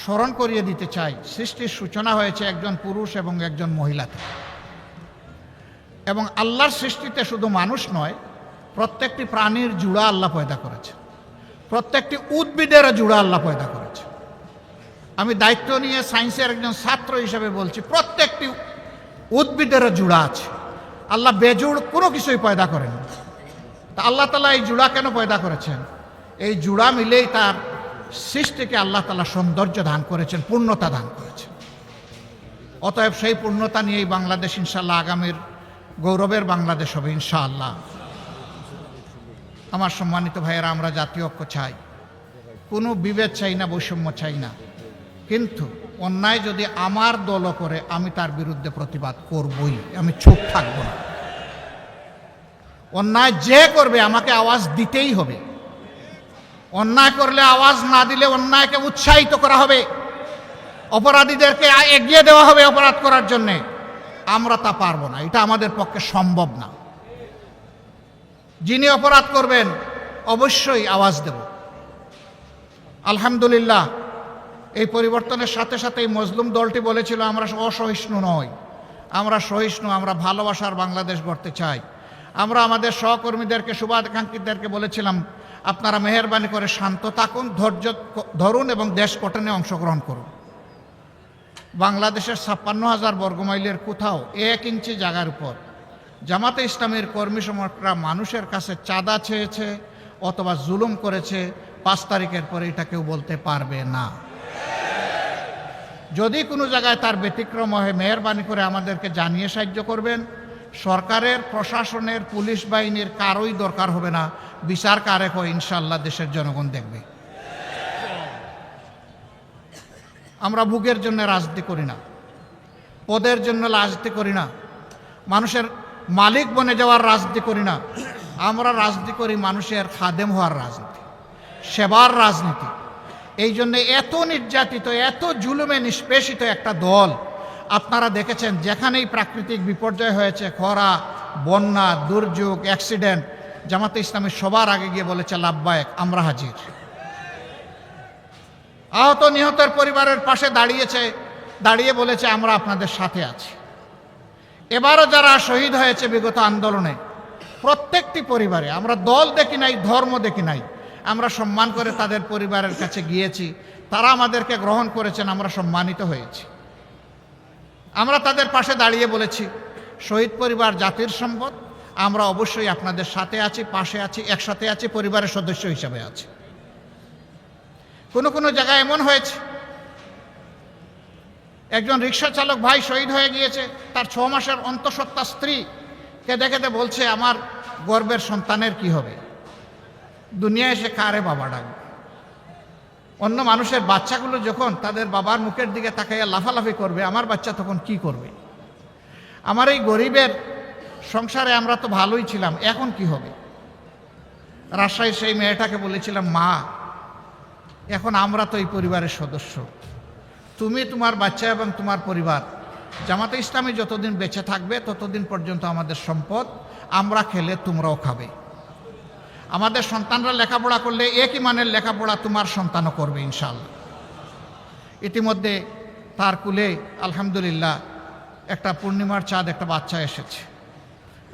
Speaker 1: স্মরণ করিয়ে দিতে চাই, সৃষ্টির সূচনা হয়েছে একজন পুরুষ এবং একজন মহিলাতে। এবং আল্লাহর সৃষ্টিতে শুধু মানুষ নয়, প্রত্যেকটি প্রাণীর জুড়া আল্লাহ পয়দা করেছে, প্রত্যেকটি উদ্ভিদেরও জুড়া আল্লাহ পয়দা করেছে। আমি দায়িত্ব নিয়ে সায়েন্সের একজন ছাত্র হিসেবে বলছি, প্রত্যেকটি উদ্ভিদেরও জুড়া আছে। আল্লাহ বেজুড় কোনো কিছুই পয়দা করেন। তা আল্লাহ তাআলা এই জুড়া কেন পয়দা করেছেন? এই জুড়া মিলেই তার সৃষ্টিকে আল্লাহ তাআলা সৌন্দর্য দান করেছেন, পূর্ণতা দান করেছেন। অতএব সেই পূর্ণতা নিয়েই বাংলাদেশ ইনশাআল্লাহ আগামীর গৌরবের বাংলাদেশ হবে ইনশাআল্লাহ। আমার সম্মানিত ভাইয়েরা, আমরা জাতীয় ঐক্য চাই, কোনো বিভেদ চাই না, বৈষম্য চাই না, কিন্তু অন্যায় যদি আমার দলও করে আমি তার বিরুদ্ধে প্রতিবাদ করবই, আমি চুপ থাকব না। অন্যায় যে করবে আমাকে আওয়াজ দিতেই হবে। অন্যায় করলে আওয়াজ না দিলে অন্যায়কে উৎসাহিত করা হবে, অপরাধীদেরকে এগিয়ে দেওয়া হবে অপরাধ করার জন্যে। আমরা তা পারবো না, এটা আমাদের পক্ষে সম্ভব না। যিনি অপরাধ করবেন অবশ্যই আওয়াজ দেব। আলহামদুলিল্লাহ, এই পরিবর্তনের সাথে সাথে এই মজলুম দলটি বলেছিল আমরা অসহিষ্ণু নই, আমরা সহিষ্ণু, আমরা ভালোবাসার বাংলাদেশ গড়তে চাই। আমরা আমাদের সহকর্মীদেরকে, শুভাকাঙ্ক্ষীদেরকে বলেছিলাম আপনারা মেহেরবানি করে শান্ত থাকুন, ধৈর্য ধরুন এবং দেশ গঠনে অংশগ্রহণ করুন। বাংলাদেশের ৫৬,০০০ বর্গমাইলের কোথাও ১ ইঞ্চি জায়গার উপর জামাতে ইসলামের কর্মী সমর্থকরা মানুষের কাছে চাঁদা চেয়েছে অথবা জুলুম করেছে, ৫ তারিখের পরে এটা কেউ বলতে পারবে না। যদি কোনো জায়গায় তার ব্যতিক্রম হয়, মেহেরবানি করে আমাদেরকে জানিয়ে সাহায্য করবেন। সরকারের, প্রশাসনের, পুলিশ বাহিনীর কারোই দরকার হবে না, বিচার কারে হয় ইনশাআল্লাহ দেশের জনগণ দেখবে। আমরা ভোগের জন্য রাজনীতি করি না, পদের জন্য রাজনীতি করি না, মানুষের মালিক বনে যাওয়ার রাজনীতি করি না। আমরা রাজনীতি করি মানুষের খাদেম হওয়ার রাজনীতি, সেবার রাজনীতি। এই জন্য এত নির্যাতিত, এত জুলুমে নিষ্পেষিত একটা দল আপনারা দেখেছেন, যেখানেই প্রাকৃতিক বিপর্যয় হয়েছে, খরা, বন্যা, দুর্যোগ, অ্যাক্সিডেন্ট, জামাতে ইসলামী সবার আগে গিয়ে বলেছে লাব্বায়েক, আমরা হাজির। আহত নিহতের পরিবারের পাশে দাঁড়িয়ে বলেছে আমরা আপনাদের সাথে আছি। এবারও যারা শহীদ হয়েছে বিগত আন্দোলনে, প্রত্যেকটি পরিবারে, আমরা দল দেখি নাই, ধর্ম দেখি নাই, আমরা সম্মান করে তাদের পরিবারের কাছে গিয়েছি, তারা আমাদেরকে গ্রহণ করেছেন, আমরা সম্মানিত হয়েছি। আমরা তাদের পাশে দাঁড়িয়ে বলেছি শহীদ পরিবার জাতির সম্পদ, আমরা অবশ্যই আপনাদের সাথে আছি, পাশে আছি, একসাথে আছি, পরিবারের সদস্য হিসাবে আছি। কোনো কোনো জায়গায় এমন হয়েছে, একজন রিক্সা চালক ভাই শহীদ হয়ে গিয়েছে, তার 6 মাসের অন্তঃসত্ত্বা স্ত্রীকে দেখে বলছে আমার গর্বের সন্তানের কি হবে, দুনিয়ায় এসে কারে বাবা ডাকবে। অন্য মানুষের বাচ্চাগুলো যখন তাদের বাবার মুখের দিকে তাকাইয়া লাফালাফি করবে, আমার বাচ্চা তখন কি করবে? আমার এই গরিবের সংসারে আমরা তো ভালোই ছিলাম, এখন কি হবে? রাজশাহীর সেই মেয়েটাকে বলেছিলাম, মা এখন আমরা তো এই পরিবারের সদস্য, তুমি, তোমার বাচ্চা এবং তোমার পরিবার জামাতে ইসলামী যতদিন বেঁচে থাকবে ততদিন পর্যন্ত আমাদের সম্পদ, আমরা খেলে তোমরাও খাবে। আমাদের সন্তানরা লেখাপড়া করলে একই মানের লেখাপড়া তোমার সন্তানও করবে ইনশাআল্লাহ। ইতিমধ্যে তার কুলে আলহামদুলিল্লাহ একটা পূর্ণিমার চাঁদ, একটা বাচ্চা এসেছে।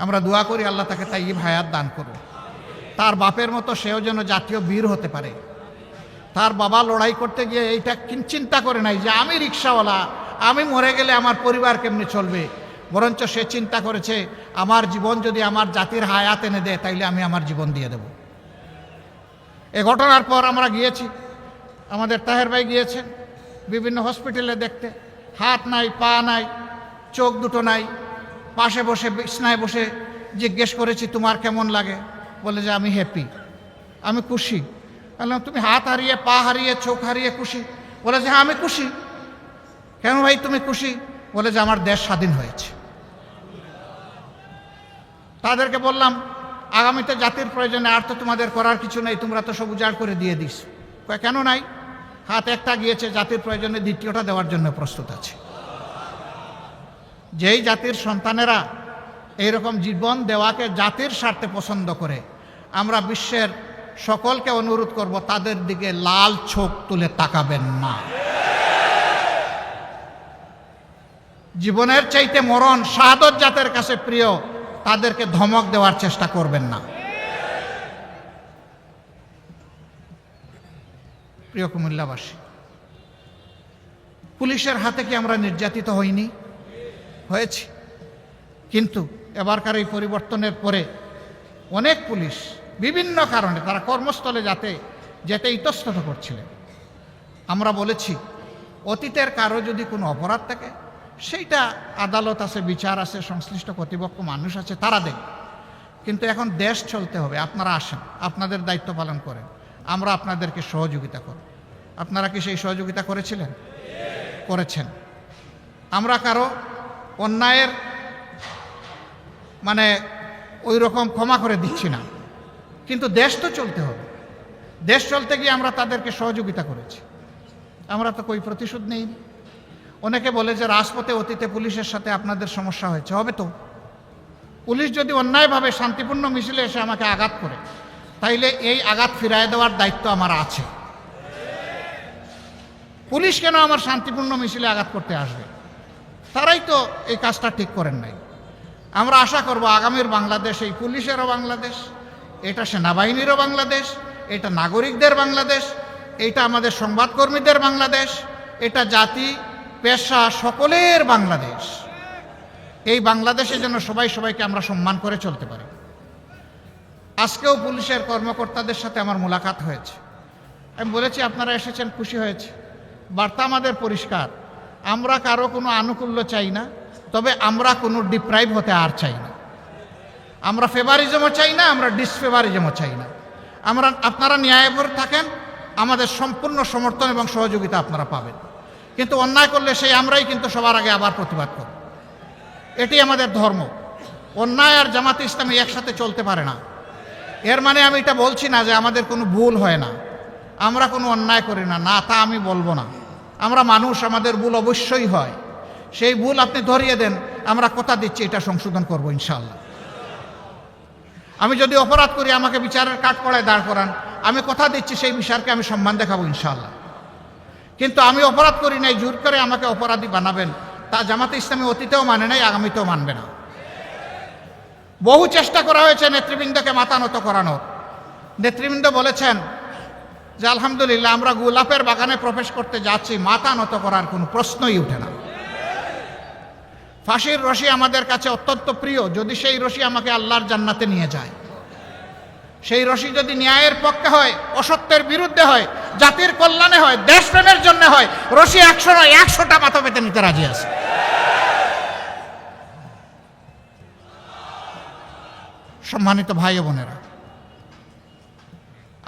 Speaker 1: আমরা দোয়া করি আল্লাহ তাকে তাইয়্যিব হায়াত দান করুন। তার বাপের মতো সেও যেন জাতীয় বীর হতে পারে। তার বাবা লড়াই করতে গিয়ে এইটা চিন্তা করে নাই যে আমি রিক্সাওয়ালা, আমি মরে গেলে আমার পরিবার কেমনি চলবে, বরঞ্চ সে চিন্তা করেছে আমার জীবন যদি আমার জাতির হায়াত এনে দেয় তাইলে আমি আমার জীবন দিয়ে দেব। এ ঘটনার পর আমরা গিয়েছি, আমাদের তাহের ভাই গিয়েছেন বিভিন্ন হসপিটালে দেখতে, হাত নাই, পা নাই, চোখ দুটো নাই, পাশে বসে বিছনায় বসে জিজ্ঞেস করেছি তোমার কেমন লাগে? বলে যে আমি হ্যাপি, আমি খুশি। বললাম তুমি হাত হারিয়ে, পা হারিয়ে, চোখ হারিয়ে খুশি? বলে যে হ্যাঁ আমি খুশি। কেন ভাই তুমি খুশি? বলে যে আমার দেশ স্বাধীন হয়েছে। তাদেরকে বললাম আগামীতে জাতির প্রয়োজনে আর তো তোমাদের করার কিছু নেই, তোমরা তো সব উজাড় করে দিয়ে দিস। কেন নাই? হাত একটা গিয়েছে, জাতির প্রয়োজনে দ্বিতীয়টা দেওয়ার জন্য প্রস্তুত আছে। যেই জাতির সন্তানেরা এইরকম জীবন দেওয়াকে জাতির স্বার্থে পছন্দ করে, আমরা বিশ্বের সকলকে অনুরোধ করব তাদের দিকে লাল চোখ তুলে তাকাবেন না। জীবনের চাইতে মরণ, শাহাদত জাতের কাছে প্রিয়, তাদেরকে ধমক দেওয়ার চেষ্টা করবেন না। প্রিয় কুমিল্লাবাসী, পুলিশের হাতে কি আমরা নির্যাতিত হইনি? হয়েছি। কিন্তু এবারকার এই পরিবর্তনের পরে অনেক পুলিশ বিভিন্ন কারণে তারা কর্মস্থলে যেতে ইতস্তত করছিলেন। আমরা বলেছি অতীতের কারো যদি কোনো অপরাধ থাকে সেইটা আদালত আছে, বিচার আছে, সংশ্লিষ্ট কর্তৃপক্ষ মানুষ আছে, তারা দেখ। কিন্তু এখন দেশ চলতে হবে, আপনারা আসেন, আপনাদের দায়িত্ব পালন করেন, আমরা আপনাদেরকে সহযোগিতা করব। আপনারা কি সেই সহযোগিতা করেছিলেন? করেছেন। আমরা কারো অন্যায়ের ওই রকম ক্ষমা করে দিচ্ছি না, কিন্তু দেশ তো চলতে হবে। দেশ চলতে গিয়ে আমরা তাদেরকে সহযোগিতা করেছি, আমরা তো কই প্রতিশোধ নেই। অনেকে বলে যে রাজপথে অতীতে পুলিশের সাথে আপনাদের সমস্যা হয়েছে, হবে তো। পুলিশ যদি অন্যায়ভাবে শান্তিপূর্ণ মিছিলে এসে আমাকে আঘাত করে, তাইলে এই আঘাত ফিরায় দেওয়ার দায়িত্ব আমার আছে। পুলিশ কেন আমার শান্তিপূর্ণ মিছিলে আঘাত করতে আসবে? তারাই তো এই কাজটা ঠিক করেন নাই। আমরা আশা করব আগামীর বাংলাদেশ এই পুলিশেরও বাংলাদেশ, এটা সেনাবাহিনীরও বাংলাদেশ, এটা নাগরিকদের বাংলাদেশ, এটা আমাদের সংবাদকর্মীদের বাংলাদেশ, এটা জাতি পেশা সকলের বাংলাদেশ। এই বাংলাদেশে যেন সবাইকে আমরা সম্মান করে চলতে পারি। আজকেও পুলিশের কর্মকর্তাদের সাথে আমার মোলাকাত হয়েছে। আমি বলেছি আপনারা এসেছেন, খুশি হয়েছে। বার্তা আমাদের পরিষ্কার, আমরা কারো কোনো আনুকূল্য চাই না, তবে আমরা কোনো ডিপ্রাইভ হতে আর চাই না। আমরা ফেভারিজমও চাই না, আমরা ডিসফেভারিজমও চাই না। আপনারা ন্যায়ভর থাকেন, আমাদের সম্পূর্ণ সমর্থন এবং সহযোগিতা আপনারা পাবেন। কিন্তু অন্যায় করলে সেই আমরাই কিন্তু সবার আগে আবার প্রতিবাদ করব। এটি আমাদের ধর্ম। অন্যায় আর জামাতে ইসলামী একসাথে চলতে পারে না। এর মানে আমি এটা বলছি না যে আমাদের কোনো ভুল হয় না, আমরা কোনো অন্যায় করি না, না তা আমি বলবো না। আমরা মানুষ, আমাদের ভুল অবশ্যই হয়। সেই ভুল আপনি ধরিয়ে দেন, আমরা কথা দিচ্ছি এটা সংশোধন করব ইনশাআল্লাহ। আমি যদি অপরাধ করি আমাকে বিচারের কাঠগড়ায় দাঁড় করান, আমি কথা দিচ্ছি সেই বিচারকে আমি সম্মান দেখাবো ইনশাআল্লাহ। কিন্তু আমি অপরাধ করি নাই, জোর করে আমাকে অপরাধী বানাবেন, তা জামাতে ইসলামী অতীতেও মানে নাই, আগামীতেও মানবে না। বহু চেষ্টা করা হয়েছে নেতৃবৃন্দকে মাথা নত করানোর। নেতৃবৃন্দ বলেছেন যে আলহামদুলিল্লাহ আমরা গোলাপের বাগানে প্রবেশ করতে যাচ্ছি, মাথা নত করার কোনো প্রশ্নই ওঠে না। ফাঁসির রশি আমাদের কাছে অত্যন্ত প্রিয়, যদি সেই রশি আমাকে আল্লাহর জান্নাতে নিয়ে যায়। সেই রশি যদি ন্যায়ের পক্ষে হয়, অসত্যের বিরুদ্ধে হয়, জাতির কল্যাণে হয়, দেশপ্রেমের জন্য হয়, রশি 100 নয় 100টা মাথা পেতে নিতে রাজি আছে। সম্মানিত ভাই ও বোনেরা,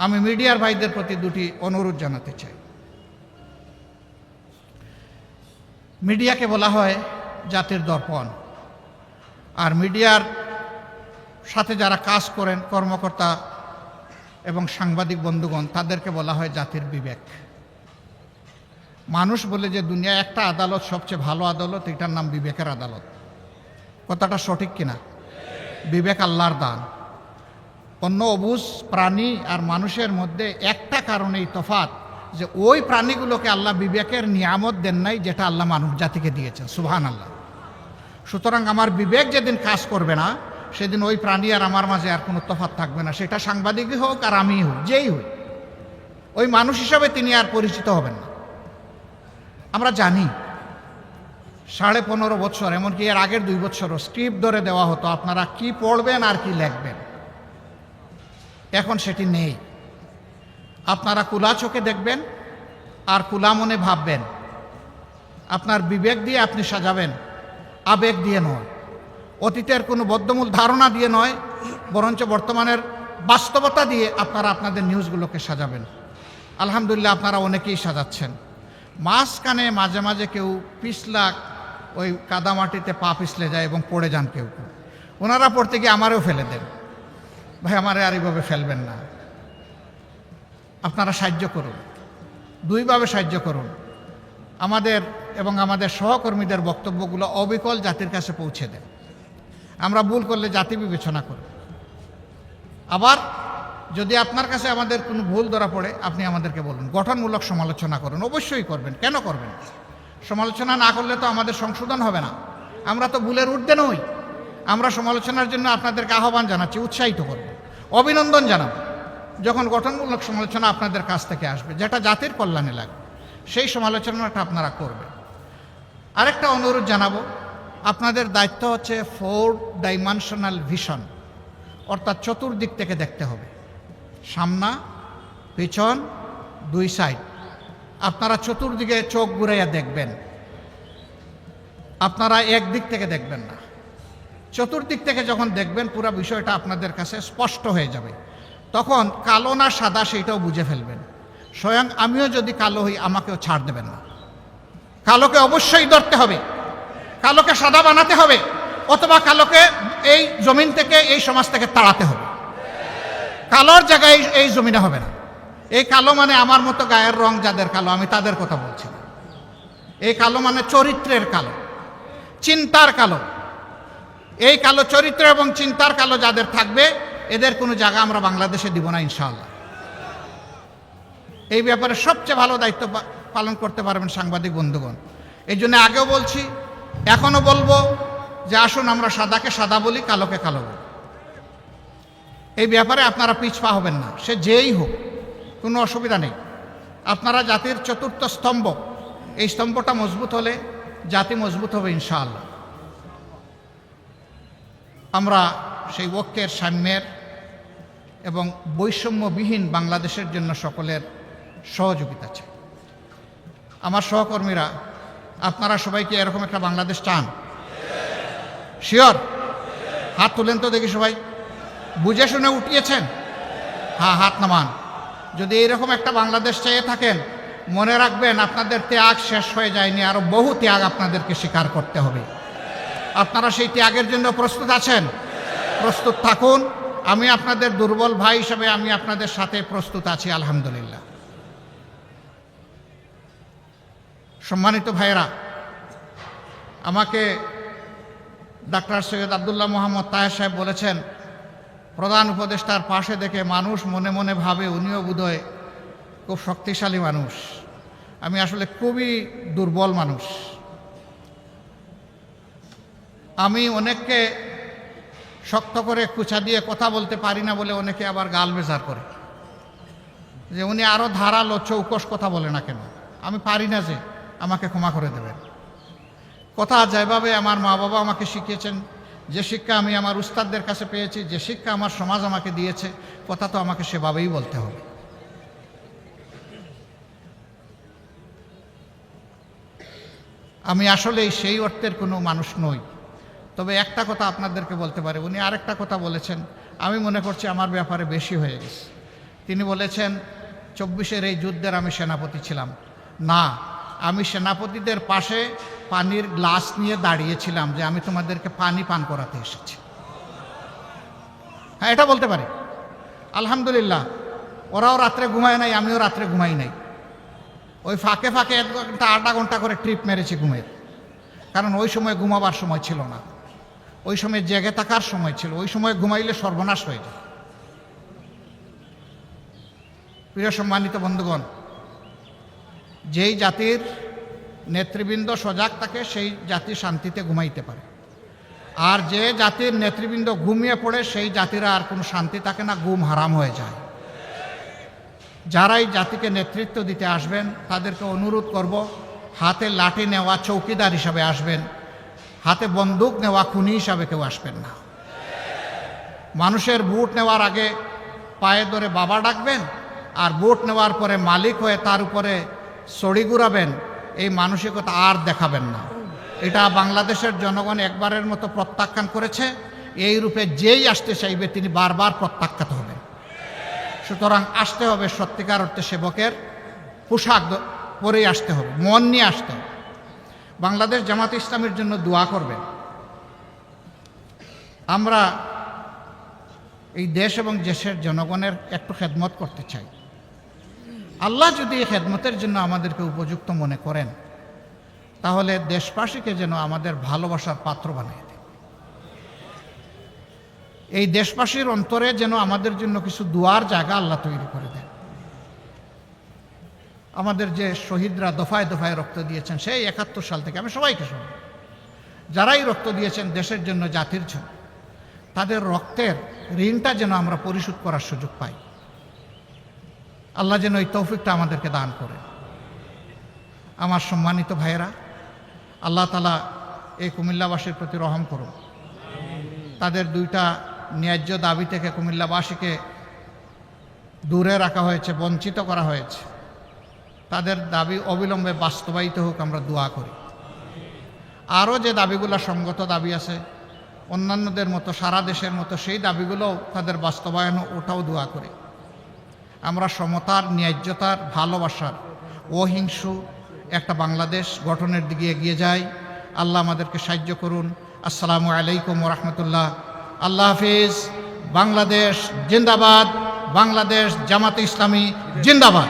Speaker 1: আমি মিডিয়ার ভাইদের প্রতি দুটি অনুরোধ জানাতে চাই। মিডিয়াকে বলা হয় জাতির দর্পণ, আর মিডিয়ার সাথে যারা কাজ করেন, কর্মকর্তা এবং সাংবাদিক বন্ধুগণ, তাদেরকে বলা হয় জাতির বিবেক। মানুষ বলে যে দুনিয়ায় একটা আদালত সবচেয়ে ভালো আদালত, এটার নাম বিবেকের আদালত। কথাটা সঠিক কিনা? বিবেক আল্লাহর দান। অন্য অবুঝ প্রাণী আর মানুষের মধ্যে একটা কারণেই তফাৎ, যে ওই প্রাণীগুলোকে আল্লাহ বিবেকের নিয়ামত দেন নাই যেটা আল্লাহ মানব জাতিকে দিয়েছেন। সুবহানাল্লাহ। সুতরাং আমার বিবেক যেদিন কাজ করবে না, সেদিন ওই প্রাণী আর আমার মাঝে আর কোনো তফাৎ থাকবে না। সেটা সাংবাদিকই হোক আর আমি হোক, যেই হই, ওই মানুষ হিসাবে তিনি আর পরিচিত হবেন না। আমরা জানি 15.5 বছর, এমনকি এর আগের 2 বছরও স্ক্রিপ্ট ধরে দেওয়া হতো, আপনারা কি পড়বেন আর কি লিখবেন। এখন সেটি নেই। আপনারা কুলা চোখে দেখবেন আর কুলা মনে ভাববেন। আপনার বিবেক দিয়ে আপনি সাজাবেন, আবেগ দিয়ে নয়, অতীতের কোনো বদ্ধমূল ধারণা দিয়ে নয়, বরঞ্চ বর্তমানের বাস্তবতা দিয়ে আপনারা আপনাদের নিউজগুলোকে সাজাবেন। আলহামদুলিল্লাহ, আপনারা অনেকেই সাজাচ্ছেন। মাঝখানে মাঝে মাঝে কেউ পিছলা, ওই কাদামাটিতে পা পিছলে যায় এবং পড়ে যান কেউ কেউ। ওনারা পড়তে গিয়ে আমারও ফেলে দেন। ভাই, আমারে আর এইভাবে ফেলবেন না। আপনারা সাহায্য করুন, দুইভাবে সাহায্য করুন। আমাদের এবং আমাদের সহকর্মীদের বক্তব্যগুলো অবিকল জাতির কাছে পৌঁছে দেন। আমরা ভুল করলে জাতি বিবেচনা করুন। আবার যদি আপনার কাছে আমাদের কোনো ভুল ধরা পড়ে, আপনি আমাদেরকে বলুন। গঠনমূলক সমালোচনা করুন, অবশ্যই করবেন। কেন করবেন? সমালোচনা না করলে তো আমাদের সংশোধন হবে না। আমরা তো ভুলের ঊর্ধ্বে নই। আমরা সমালোচনার জন্য আপনাদেরকে আহ্বান জানাচ্ছি, উৎসাহিত করব, অভিনন্দন জানাব যখন গঠনমূলক সমালোচনা আপনাদের কাছ থেকে আসবে, যেটা জাতির কল্যাণে লাগবে, সেই সমালোচনাটা আপনারা করবেন। আরেকটা অনুরোধ জানাবো, আপনাদের দায়িত্ব হচ্ছে 4 ডাইমেনশনাল ভিশন, অর্থাৎ চতুর্দিক থেকে দেখতে হবে। সামনা, পেছন, 2 সাইড। আপনারা চতুর্দিকে চোখ ঘুরাইয়া দেখবেন। আপনারা একদিক থেকে দেখবেন না, চতুর্দিক থেকে যখন দেখবেন, পুরো বিষয়টা আপনাদের কাছে স্পষ্ট হয়ে যাবে। তখন কালো না সাদা সেইটাও বুঝে ফেলবেন। স্বয়ং আমিও যদি কালো হই, আমাকেও ছাড় দেবেন না। কালোকে অবশ্যই ধরতে হবে, কালোকে সাদা বানাতে হবে, অথবা কালোকে এই জমিন থেকে, এই সমাজ থেকে তাড়াতে হবে। কালোর জায়গায় এই জমিনে হবে না। এই কালো মানে আমার মতো গায়ের রং যাদের কালো, আমি তাদের কথা বলছি না। এই কালো মানে চরিত্রের কালো, চিন্তার কালো। এই কালো চরিত্র এবং চিন্তার কালো যাদের থাকবে, এদের কোনো জায়গা আমরা বাংলাদেশে দিব না ইনশাআল্লাহ। এই ব্যাপারে সবচেয়ে ভালো দায়িত্ব পালন করতে পারবেন সাংবাদিক বন্ধুগণ। এই জন্য আগেও বলছি, এখনও বলবো যে আসুন আমরা সাদাকে সাদা বলি, কালোকে কালো বলি। এই ব্যাপারে আপনারা পিছপা হবেন না, সে যেই হোক, কোনো অসুবিধা নেই। আপনারা জাতির চতুর্থ স্তম্ভ, এই স্তম্ভটা মজবুত হলে জাতি মজবুত হবে ইনশাআল্লাহ। আমরা সেই ঐক্যের, সাম্যের এবং বৈষম্যবিহীন বাংলাদেশের জন্য সকলের সহযোগিতা চাই। আমার সহকর্মীরা, আপনারা সবাই কি এরকম একটা বাংলাদেশ চান? শিওর? হাত তুলেন তো দেখি সবাই। বুঝে শুনে উঠিয়েছেন? হ্যাঁ, হাত নামান। যদি এইরকম একটা বাংলাদেশ চেয়ে থাকেন, মনে রাখবেন আপনাদের ত্যাগ শেষ হয়ে যায়নি, আরও বহু ত্যাগ আপনাদেরকে স্বীকার করতে হবে। আপনারা সেই ত্যাগের জন্য প্রস্তুত আছেন? প্রস্তুত থাকুন। আমি আপনাদের দুর্বল ভাই হিসেবে আমি আপনাদের সাথে প্রস্তুত আছি, আলহামদুলিল্লাহ। সম্মানিত ভাইয়েরা, আমাকে ডাক্তার সৈয়দ আব্দুল্লাহ মোহাম্মদ তাহের সাহেব বলেছেন, প্রধান উপদেষ্টার পাশে দেখে মানুষ মনে মনে ভাবে উনিও বোধহয় খুব শক্তিশালী মানুষ। আমি আসলে খুবই দুর্বল মানুষ। আমি অনেককে শক্ত করে কুচা দিয়ে কথা বলতে পারি না বলে অনেকে আবার গাল বেজার করে যে উনি আরও ধারালো চৌকস কথা বলে না কেন। আমি পারি না, যে আমাকে ক্ষমা করে দেবেন। কথা যেভাবে আমার মা বাবা আমাকে শিখিয়েছেন, যে শিক্ষা আমি আমার উস্তাদদের কাছে পেয়েছি, যে শিক্ষা আমার সমাজ আমাকে দিয়েছে, কথা তো আমাকে সেভাবেই বলতে হবে। আমি আসলে সেই অর্থের কোনো মানুষ নই। তবে একটা কথা আপনাদেরকে বলতে পারি, উনি আরেকটা কথা বলেছেন, আমি মনে করছি আমার ব্যাপারে বেশি হয়ে গেছে। তিনি বলেছেন 24-এর এই যুদ্ধের আমি সেনাপতি ছিলাম। না, আমি সেনাপতিদের পাশে পানির গ্লাস নিয়ে দাঁড়িয়েছিলাম যে আমি তোমাদেরকে পানি পান করাতে এসেছি। হ্যাঁ, এটা বলতে পারি। আলহামদুলিল্লাহ, ওরাও রাত্রে ঘুমায় নাই, আমিও রাত্রে ঘুমাই নাই। ওই ফাঁকে ফাঁকে 1 ঘন্টা 8 ঘন্টা করে ট্রিপ মেরেছি ঘুমের, কারণ ওই সময় ঘুমাবার সময় ছিল না, ওই সময় জেগে থাকার সময় ছিল। ওই সময় ঘুমাইলে সর্বনাশ হয়ে যায়। প্রিয় সম্মানিত বন্ধুগণ, যেই জাতির নেতৃবৃন্দ সজাগ থাকে সেই জাতি শান্তিতে ঘুমাইতে পারে, আর যে জাতির নেতৃবৃন্দ ঘুমিয়ে পড়ে সেই জাতিরা আর কোনো শান্তি থাকে না, ঘুম হারাম হয়ে যায়। যারাই জাতিকে নেতৃত্ব দিতে আসবেন তাদেরকে অনুরোধ করব, হাতে লাঠি নেওয়া চৌকিদার হিসাবে আসবেন, হাতে বন্দুক নেওয়া খুনি হিসাবে কেউ আসবেন না। মানুষের ভোট নেওয়ার আগে পায়ে ধরে বাবা ডাকবেন, আর ভোট নেওয়ার পরে মালিক হয়ে তার উপরে ছড়ি ঘুরাবেন, এই মানসিকতা আর দেখাবেন না। এটা বাংলাদেশের জনগণ একবারের মতো প্রত্যাখ্যান করেছে। এই রূপে যেই আসতে চাইবে তিনি বারবার প্রত্যাখ্যাত হবেন। সুতরাং আসতে হবে সত্যিকার অর্থে সেবকের পোশাক পরেই আসতে হবে, মন নিয়ে আসতে হবে। বাংলাদেশ জামাত ইসলামের জন্য দোয়া করবেন। আমরা এই দেশ এবং দেশের জনগণের একটু খেদমত করতে চাই। আল্লাহ যদি এই খেদমতের জন্য আমাদেরকে উপযুক্ত মনে করেন, তাহলে দেশবাসীকে যেন আমাদের ভালোবাসার পাত্র বানিয়ে দেন। এই দেশবাসীর অন্তরে যেন আমাদের জন্য কিছু দুয়ার জায়গা আল্লাহ তৈরি করে দেন। আমাদের যে শহীদরা দফায় দফায় রক্ত দিয়েছেন সেই 71 সাল থেকে, আমি সবাইকে শুনি, যারাই রক্ত দিয়েছেন দেশের জন্য, জাতির জন্য, তাদের রক্তের ঋণটা যেন আমরা পরিশোধ করার সুযোগ পাই। আল্লাহ যেন এই তৌফিকটা আমাদেরকে দান করে। আমার সম্মানিত ভাইয়েরা, আল্লাহ তাআলা এই কুমিল্লাবাসীর প্রতি রহম করুন। তাদের 2টা ন্যায্য দাবি থেকে কুমিল্লাবাসীকে দূরে রাখা হয়েছে, বঞ্চিত করা হয়েছে। তাদের দাবি অবিলম্বে বাস্তবায়িত হোক, আমরা দোয়া করি। আরও যে দাবিগুলো সঙ্গত দাবি আছে অন্যান্যদের মতো, সারা দেশের মতো, সেই দাবিগুলো তাদের বাস্তবায়ন, ওটাও দোয়া করি। আমরা সমতার, ন্যায্যতার, ভালোবাসার, অহিংসু একটা বাংলাদেশ গঠনের দিকে এগিয়ে যাই। আল্লাহ আমাদেরকে সাহায্য করুন। আসসালামু আলাইকুম ওয়া রাহমাতুল্লাহ। আল্লাহ হাফিজ। বাংলাদেশ জিন্দাবাদ। বাংলাদেশ জামাতে ইসলামী জিন্দাবাদ।